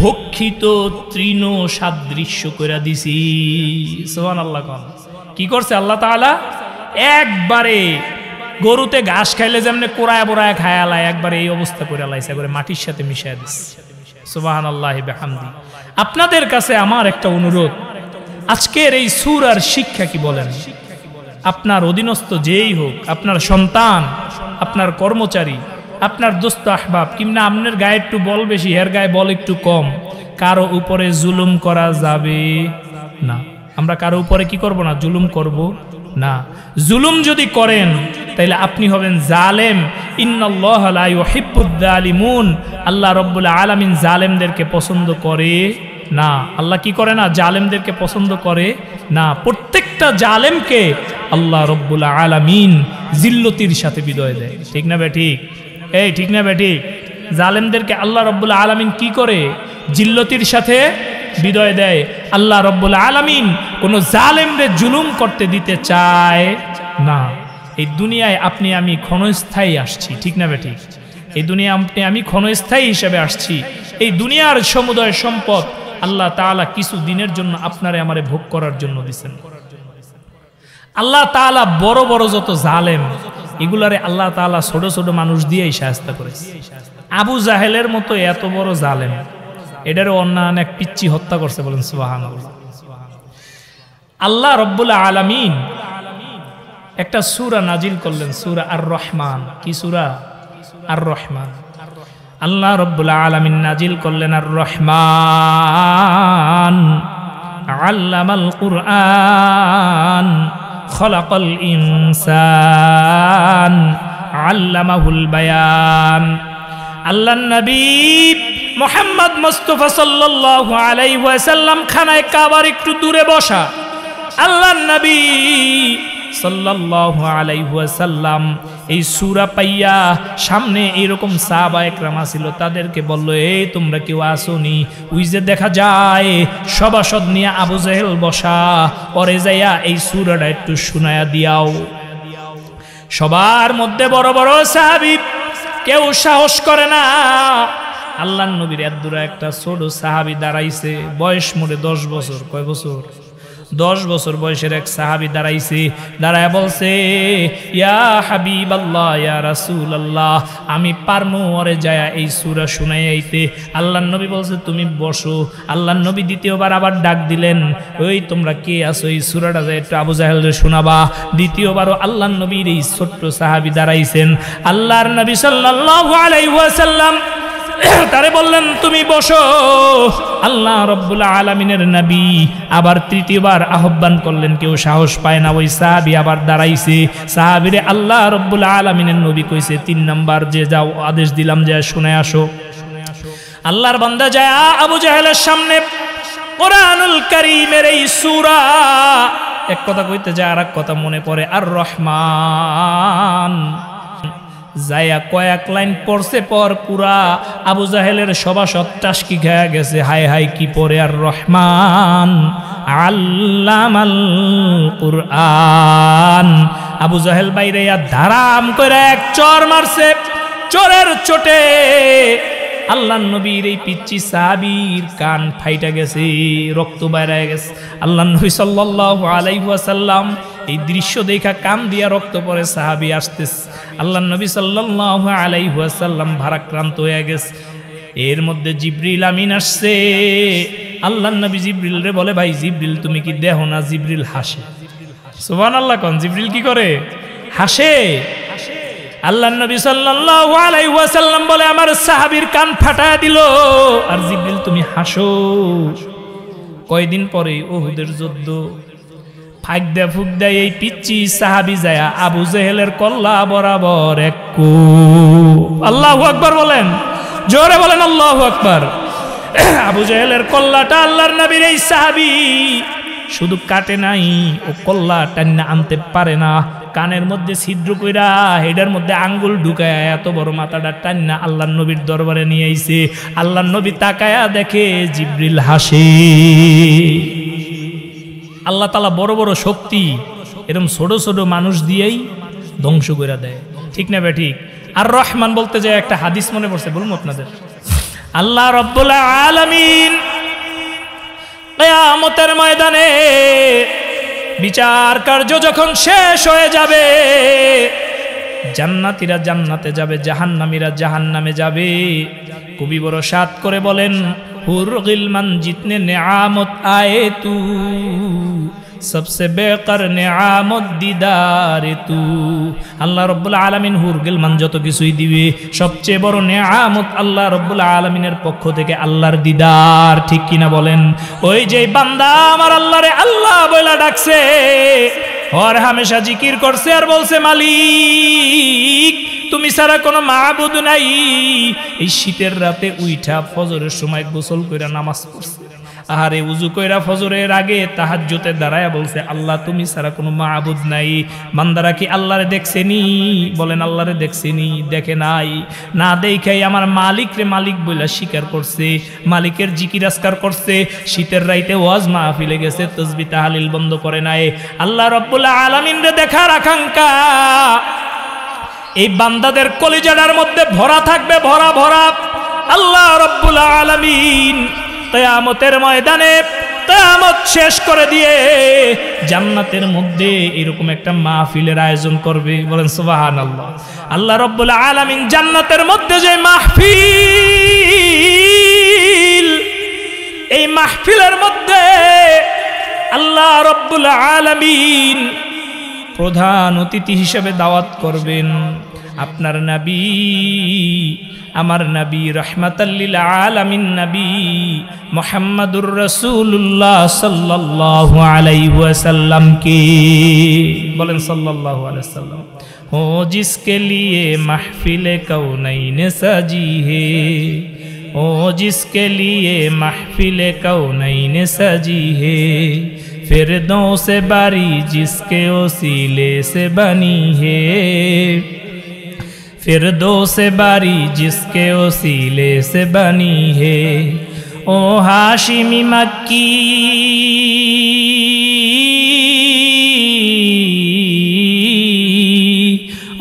ভক্ষিত তৃণ সাদৃশ্য করে দিছি। সুবহানাল্লাহ। কি করছে আল্লাহ তাআলা? একবারে গরুতে ঘাস খাইলে যেমনি কোরায় বোরায় খায়ালায় একবারে এই অবস্থা করে লাইছে, একবারে মাটির সাথে মিশায় দিচ্ছে। সুবহানাল্লাহি বিহামদি। আপনাদের কাছে আমার একটা অনুরোধ, আজকের এই সূরার শিক্ষা কি বলেন? আপনার অধীনস্থ যেই হোক, আপনার সন্তান, আপনার কর্মচারী, আপনার দোস্ত আহবাব, কিংবা আপনার গায়ে একটু বল বেশি, এর গায়ে বল একটু কম, কারো উপরে জুলুম করা যাবে না। আমরা কারো উপরে কি করব না? জুলুম করব না। জুলুম যদি করেন তাহলে আপনি হবেন জালেম। ইন্নাল্লাহা লা ইউহিব্বুয যালিমুন। আল্লাহ রাব্বুল আলামিন জালেমদেরকে পছন্দ করে না। আল্লাহ কি করে না? জালেমদেরকে পছন্দ করে না। প্রত্যেকটা জালেমকে আল্লাহ রাব্বুল আলামিন জিল্লতির সাথে বিদায় দেয়। ঠিক না বে ঠিক? এই ঠিক না বে ঠিক? জালেমদেরকে আল্লাহ রাব্বুল আলামিন কি করে? জিল্লতির সাথে বিদায় দেয়। আল্লাহ রাব্বুল আলামিন কোন জালেমরে জুলুম করতে দিতে চায় না। এই দুনিয়ায় আপনি আমি ক্ষণস্থায়ী আসছি, ঠিক না বে ঠিক? এই দুনিয়া আপনি আমি ক্ষণস্থায়ী হিসেবে আসছি। এই দুনিয়ার সমুদয় সম্পদ আল্লাহ তাআলা কিছু দিনের জন্য আপনারে আমারে ভোগ করার জন্য দিবেন। আল্লাহ তাআলা বড় বড় যত জালেম এগুলারে আল্লাহ তাআলা ছোট ছোট মানুষ দিয়েই শায়েস্তা করেছে। আবু জাহেলের মতো এত বড় জালেম, এটারও অন্যান্য এক পিচ্চি হত্যা করছে। বলেন সুবহানাল্লাহ। আল্লাহ রাব্বুল আলামিন একটা সূরা নাজিল করলেন, সূরা আর রহমান। কি সূরা? আর রহমান। আল্লাহ রাব্বুল আলামিন নাজিল করলেন আর রহমান। আল্লামাল কুরআন খলাকাল ইনসান আল্লামাহুল বায়ান। আল্লাহর নবী মুহাম্মদ মুস্তাফা সাল্লাল্লাহু আলাইহি ওয়াসাল্লাম খানায় কাবার একটু দূরে বসা। আল্লাহর নবী সাল্লাল্লাহু আলাইহি ওয়াসাল্লাম এই সূরা পাইয়া সামনে এরকম সাহাবায়ে কেরাম ছিল, তাদেরকে বলল, এই তোমরা কেউ আসোনি? ওই যে দেখা যায় সভাসদ নিয়ে আবু জাহেল বসা, পরে যাইয়া এই সূরাটা একটু শোনায়া দিয়াও। সবার মধ্যে বড় বড় সাহাবী, কেউ সাহস করে না। আল্লাহর নবীর এত দূরে একটা ছোট সাহাবী দাঁড়াইছে, বয়স মোটে 10 বছর। কয় বছর? 10 বছর বয়সের এক সাহাবী দাঁড়াইছে, দাঁড়ায় বলছে, ইয়া হাবিবাল্লাহ, ইয়া রাসূলুল্লাহ, আমি পারমু ওরে যায়া এই সূরা শুনাইতে। আল্লাহর নবী বলছে, তুমি বসো। আল্লাহর নবী দ্বিতীয়বার আবার ডাক দিলেন, ওই তোমরা কে আছো, এই সূরাটা যে একটু আবু জাহেলরে শোনাবা। দ্বিতীয়বারও আল্লাহর নবীর এই ছোট্ট সাহাবী দাঁড়াইছেন। আল্লাহর নবী সাল্লাল্লাহু আলাইহি ওয়াসাল্লাম তারে বললেন, তুমি বসো। আল্লাহ রাব্বুল আলামিনের নবী আবার তৃতীয়বার আহ্বান করলেন, কেউ সাহস পায় না। ওই সাহাবী আবার দাঁড়াইছে। সাহাবীরে আল্লাহ রাব্বুল আলামিনের নবী কইছে, 3 নাম্বার যে যাও, আদেশ দিলাম যে শুনে আসো। আল্লাহর বান্দা যায় আবু জাহেলের সামনে কোরআনুল কারীমের এই সূরা এক কথা কইতে যায় আর এক কথা মনে পড়ে, আর রহমান যায়া কয়েক লাইন পড়ছে পর পুরা আবু জাহেলের সভাসদ টাসকি খেয়ে গেছে। হায় হায় কি পড়ে, আর রহমান আল্লামাল কুরআন। আবু জাহেল বাইরে ধারাম করে এক চর মারছে, চোরের চোটে আল্লাহর নবীর এই পিচ্চি সাহাবীর কান ফাইটা গেছে, রক্ত বাইরে গেছে। আল্লাহর নবী সাল্লাল্লাহু আলাইহি ওয়াসাল্লাম এই দৃশ্য দেখা কান দিয়া রক্ত পড়ে, সাহাবী আসতেছে। আল্লাহর নবী সাল্লাল্লাহু আলাইহি ওয়াসাল্লাম ভারাক্রান্ত হয়ে গেছে। এর মধ্যে জিবরিল আমিন আসছে। আল্লাহর নবী জিবরিল রে বলে, ভাই জিবরিল তুমি কি দেখো না? জিবরিল হাসে। সুবহানাল্লাহ কোন জিবরিল কি করে? হাসে। আল্লাহর নবী সাল্লাল্লাহু আলাইহি ওয়াসাল্লাম বলে, আমার সাহাবীর কান ফাটায় দিল, আর জিবরিল তুমি হাসো। কয়দিন পরে উহুদের যুদ্ধ, ফাঁক দেয়া ফুক দেয় এই পিচ্চি সাহাবী যায়া আবু জেহেলের কল্লা বরাবর এক কূপ। আল্লাহু আকবার বলেন, জোরে বলেন আল্লাহু আকবার। আবু জেহেলের কল্লাটা আল্লাহর নবীর এই সাহাবী শুধু কাটে নাই, ও কল্লা টান্না আনতে পারে না, কানের মধ্যে ছিদ্র কইরা হেডার মধ্যে আঙ্গুল ঢুকায় এত বড় মাথাটা টান্না আল্লাহর নবীর দরবারে নিয়ে আইছে। আল্লাহর নবী তাকায়া দেখে জিবরিল হাসে। আল্লাহ তাআলা বড় বড় শক্তি এরকম ছোট ছোট মানুষ দিয়েই ধ্বংস করে দেয়, ঠিক না ঠিক? আর রহমান বলতে যায় একটা হাদিস মনে পড়ছে, বলুন আপনাদের। আল্লাহ রাব্বুল আলামিন কিয়ামতের ময়দানে বিচার কার্য যখন শেষ হয়ে যাবে, জান্নাতীরা জান্নাতে যাবে, জাহান্নামীরা জাহান্নামে যাবে। কবি বড় সাত করে বলেন, হুর গিলমান জিতনে নেআমত আয়ে তু, সবসে বেকার নেআমত দিদারে তু। আল্লাহ রাব্বুল আলামিন হুর গিলমান যত কিছুই দিবে, সবচেয়ে বড় নেআমত আল্লাহ রাব্বুল আলামিনের পক্ষ থেকে আল্লাহর দিদার, ঠিক কিনা বলেন? ওই যে বান্দা আমার আল্লাহরে আল্লাহ বইলা ডাকছে, আর হামেশা জিকির করছে আর বলছে, মালিক তুমি ছাড়া কোনো মাবুদ নাই। এই শীতের রাতে উইঠা ফজরের সময় গোসল কইরা নামাজ পড়ছে, আহারে উজু কইরা ফজরের আগে তাহাজ্জুদে দাঁড়ায়া বলছে, আল্লাহ তুমি ছাড়া কোনো মাবুদ নাই। বান্দারা কি আল্লাহরে দেখছেনি? বলেন আল্লাহরে দেখছেনি? দেখে নাই। না দেখাই আমার মালিক রে মালিক বইলা স্বীকার করছে, মালিকের জিকির আজকার করছে। শীতের রাইতে ওয়াজ মাহফিলে গেছে, তাসবিহ তাহলিল বন্ধ করে নাই। আল্লাহ রাব্বুল আলামিন রে দেখার আকাঙ্ক্ষা এই বান্দাদের কলিজাটার মধ্যে ভরা থাকবে, ভরা ভরা। আল্লাহ রাব্বুল আলামিন কিয়ামতের ময়দানে কিয়ামত শেষ করে দিয়ে জান্নাতের মধ্যে এরকম একটা মাহফিলের আয়োজন করবে, বলেন সুবহানাল্লাহ। আল্লাহ রাব্বুল আলামিন জান্নাতের মধ্যে যে মাহফিল, এই মাহফিলের মধ্যে আল্লাহ রাব্বুল আলামিন প্রধান অতিথি হিসেবে দাওয়াত করবেন আপনার নবী, আমার নবী রাহমাতাল লিল আলামিন নবী মুহাম্মাদুর রাসূলুল্লাহ সাল্লাল্লাহু আলাইহি ওয়াসাল্লাম কে, বলেন সাল্লাল্লাহু আলাইহি ওয়াসাল্লাম। हो जिसके लिए महफिल कौनैन सजी है, हो जिसके लिए महफिल कौनैन सजी है, फिरदौस बारी जिसके वसीले से बनी है, फिरदौस बारी जिसके वसीले से बनी है। ओ हाशिमी मक्की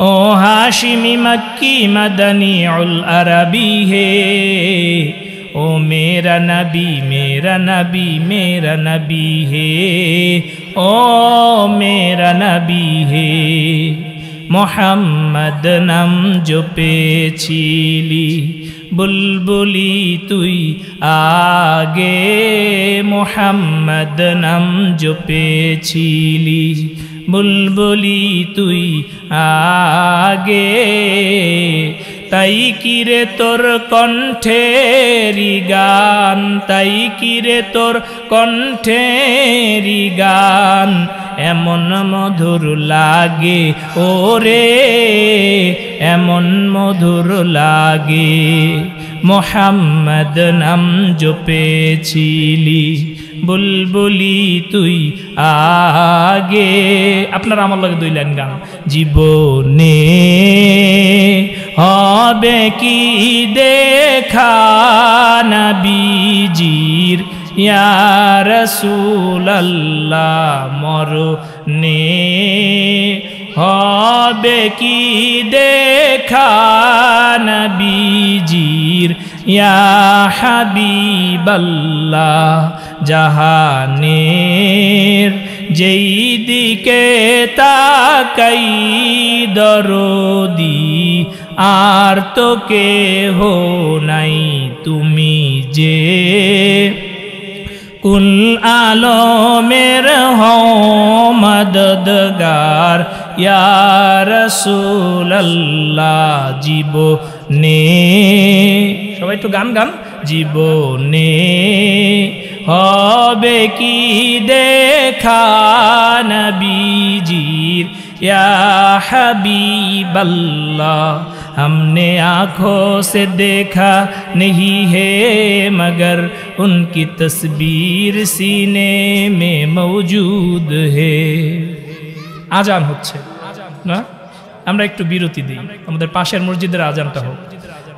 ओ हाशिमी मक्की मदनी उल अरबी है, ओ मेरा नबी मेरा नबी मेरा नबी है, ओ मेरा नबी है। मोहम्मद नाम जो पेछिली बुलबुली तुई आगे, मोहम्मद नाम जो पेछिली बुलबुली तुई आगे। তাই কিরে তোর কণ্ঠেরি গান, তাই কিরে তোর কণ্ঠেরি গান, এমন মধুর লাগে ওরে এমন মধুর লাগে। মোহাম্মদ নাম জপেছিলি বুলবুলি তুই আগে। আপনারা আমার লগে 2 লাইন গান। জীবনে হবে কি দেখা নবীজির ইয়া রাসূলুল্লাহ, মরনে হবে কি দেখা নবীজির ইয়া হাবিবাল্লাহ। জাহানের যেই দিকে তাকাই দরদি, আর তো কেহ নাই তুমি যে কুল আলমের হও মদদগার ইয়া রাসূলুল্লাহ। জীবনে, সবাই একটু গান গান। জীবনে হবে কি দেখা নবীজির या हबीबल्लाह, हमने आँखों से देखा नहीं है मगर उनकी तस्वीर सीने में मौजूद है। आजान होच्छे ना, আমরা একটু বিরতি দিই, আমাদের পাশের মসজিদের আজানটা হোক।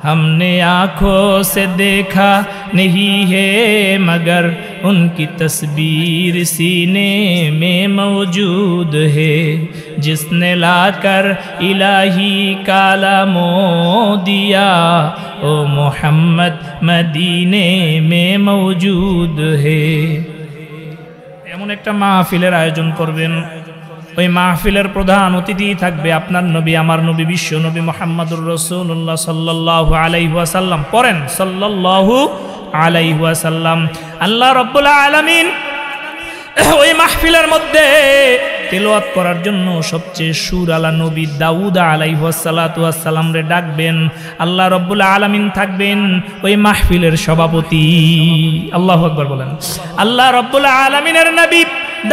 हमने आँखों से देखा नहीं है मगर उनकी तस्वीर सीने में मौजूद है, जिसने लाकर इलाही कालमो दिया ओ मोहम्मद मदीने में मौजूद है। এমন একটা মাহফিলের আয়োজন করবেন, ওই মাহফিলের প্রধান অতিথি থাকবে আপনার নবী, আমার নবী, বিশ্ব নবী মুহাম্মদুর রাসূলুল্লাহ সাল্লাল্লাহু আলাইহি ওয়াসাল্লাম। পড়েন সাল্লাল্লাহু আলাইহি ওয়াসাল্লাম। আল্লাহ রাব্বুল আলামিন ওই মাহফিলের মধ্যে তেলাওয়াত করার জন্য সবচেয়ে সুর আলা নবী দাউদ আলাইহিস সালাতু ওয়াস সালাম রে ডাকবেন। আল্লাহ রাব্বুল আলামিন থাকবেন ওই মাহফিলের সভাপতি। আল্লাহু আকবার বলেন। আল্লাহ রাব্বুল আলামিনের নবী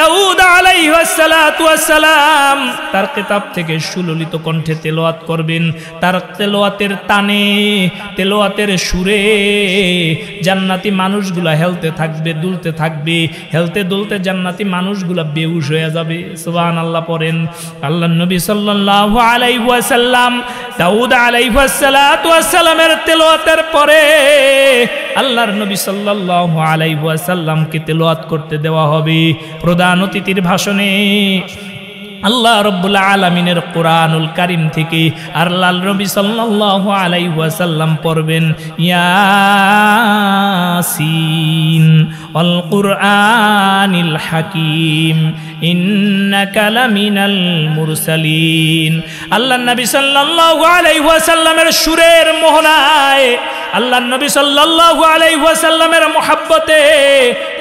দাউদ আলাইহিস সালাতু ওয়াস সালাম তার কিতাব থেকে সুললিত কণ্ঠে তেলাওয়াত করবেন। তার তেলাওয়াতের তানে, তেলাওয়াতের সুরে জান্নাতি মানুষগুলা হেলতে থাকবে, দুলতে থাকবে। হেলতে দুলতে জান্নাতি মানুষগুলা বেহুশ হয়ে যাবে। সুবহানাল্লাহ পড়েন। আল্লাহর নবী সাল্লাল্লাহু আলাইহি ওয়াসাল্লাম দাউদ আলাইহিস সালাতু ওয়াস সালামের তেলাওয়াতের পরে আল্লাহর নবী সাল্লাল্লাহু আলাইহি ওয়াসাল্লামকে তেলাওয়াত করতে দেওয়া হবে। প্রধান অতিথির ভাষণে আল্লাহ রাব্বুল আলামিনের কোরআনুল কারীম থেকে আল্লাহর নবী সাল্লাল্লাহু আলাইহি ওয়াসাল্লাম পড়বেন ইয়াসিন ওয়াল কুরআনিল হাকীম ইন্নাকা লামিনাল মুরসালিন। আল্লাহর নবী সাল্লাল্লাহু আলাইহি ওয়াসাল্লামের সুরের মোহনায়, আল্লাহর নবী সাল্লাল্লাহু আলাইহি ওয়াসাল্লামের মুহাব্বতে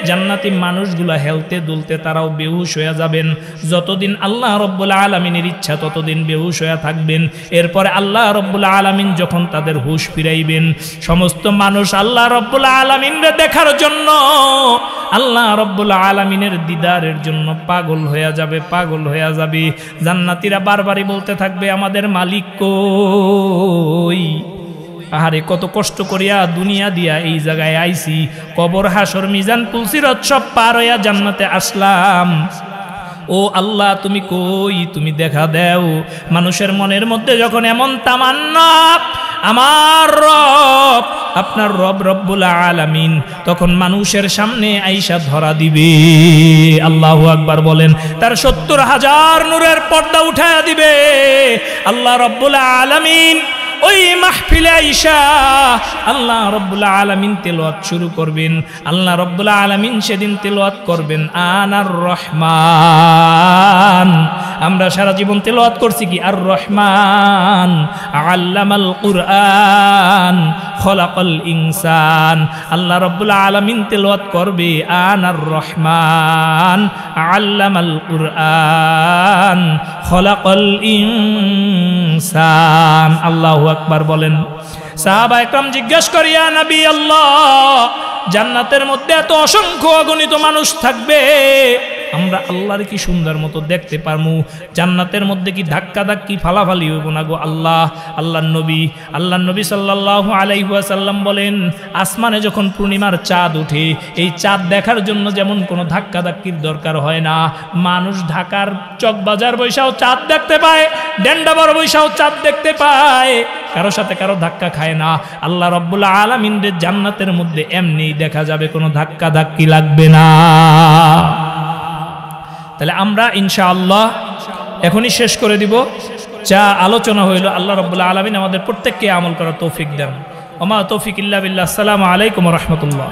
জান্নাতি মানুষগুলা হেলতে দুলতে তারাও বেহুশ হয়ে যাবেন। যতদিন আল্লাহ রাব্বুল আলামিনের ইচ্ছা ততদিন বেহুশ হয়ে থাকবেন। এরপরে আল্লাহ রাব্বুল আলামিন যখন তাদের হুশ ফিরাইবেন, সমস্ত মানুষ আল্লাহ রাব্বুল আলামিনকে দেখার জন্য, আল্লাহ রাব্বুল আলামিনের দিদারের জন্য পাগল হয়ে যাবে, পাগল হয়ে যাবে। জান্নাতীরা বারবারই বলতে থাকবে আমাদের মালিক কই? আহারে কত কষ্ট করিয়া দুনিয়া দিয়া এই জায়গায় আইছি, কবর হাসর মিজান পুলসিরত সব পার হইয়া জান্নাতে আসলাম। ও আল্লাহ তুমি কই? তুমি দেখা দাও। মানুষের মনের মধ্যে যখন এমন তামান্না আমার রব, আপনার রব রব্বুল আলামিন তখন মানুষের সামনে আইসা ধরা দিবে। আল্লাহু আকবার বলেন। তার ৭০,০০০ নূরের পর্দা উঠায়া দিবে। আল্লাহ রব্বুল আলামিন ওই মাহফিলে আইসা আল্লাহ রাব্বুল আলামিন তেলাওয়াত শুরু করবেন। আল্লাহ রাব্বুল আলামিন সেদিন তেলাওয়াত করবেন আনার রহমান। আমরা সারা জীবন তেলাওয়াত করছি কি? আর রহমান আল্লামাল কুরআন খলাকাল ইনসান। আল্লাহ রাব্বুল আলামিন তেলাওয়াত করবে আনার রহমান আল্লামাল কুরআন খলাকাল ইনসান। আল্লাহু আকবার বলেন। সাহাবা একরাম জিজ্ঞাসা করিয়া নবী আল্লাহ, জান্নাতের মধ্যে এত অসংখ্য অগণিত মানুষ থাকবে, আমরা আল্লাহর কি সুন্দর মতো দেখতে পারমু। জান্নাতের মধ্যে কি ধাক্কা ধাক্কি ফালাফালি হইব না গো আল্লাহ। আল্লাহর নবী সাল্লাল্লাহু আলাইহি ওয়াসাল্লাম বলেন, আসমানে যখন পূর্ণিমার চাঁদ ওঠে, এই চাঁদ দেখার জন্য যেমন কোনো ধাক্কা ধাক্কির দরকার হয় না, মানুষ ঢাকার চকবাজার বৈশাও চাঁদ দেখতে পায়, ডেন্ডাবার বৈশাও চাঁদ দেখতে পায়, কারো সাথে কারো ধাক্কা খায় না। আল্লাহ রাব্বুল আলামিনের জান্নাতের মধ্যে এমনি দেখা যাবে, কোনো ধাক্কা ধাক্কি লাগবে না। তাহলে আমরা ইনশাআল্লাহ এখনই শেষ করে দিব। যা আলোচনা হইল আল্লাহ রাব্বুল আলামিন আমাদের প্রত্যেককে আমল করার তৌফিক দেন। ওমা তৌফিক ইল্লা বিল্লাহ। আসসালামু আলাইকুম ওয়া রাহমাতুল্লাহ।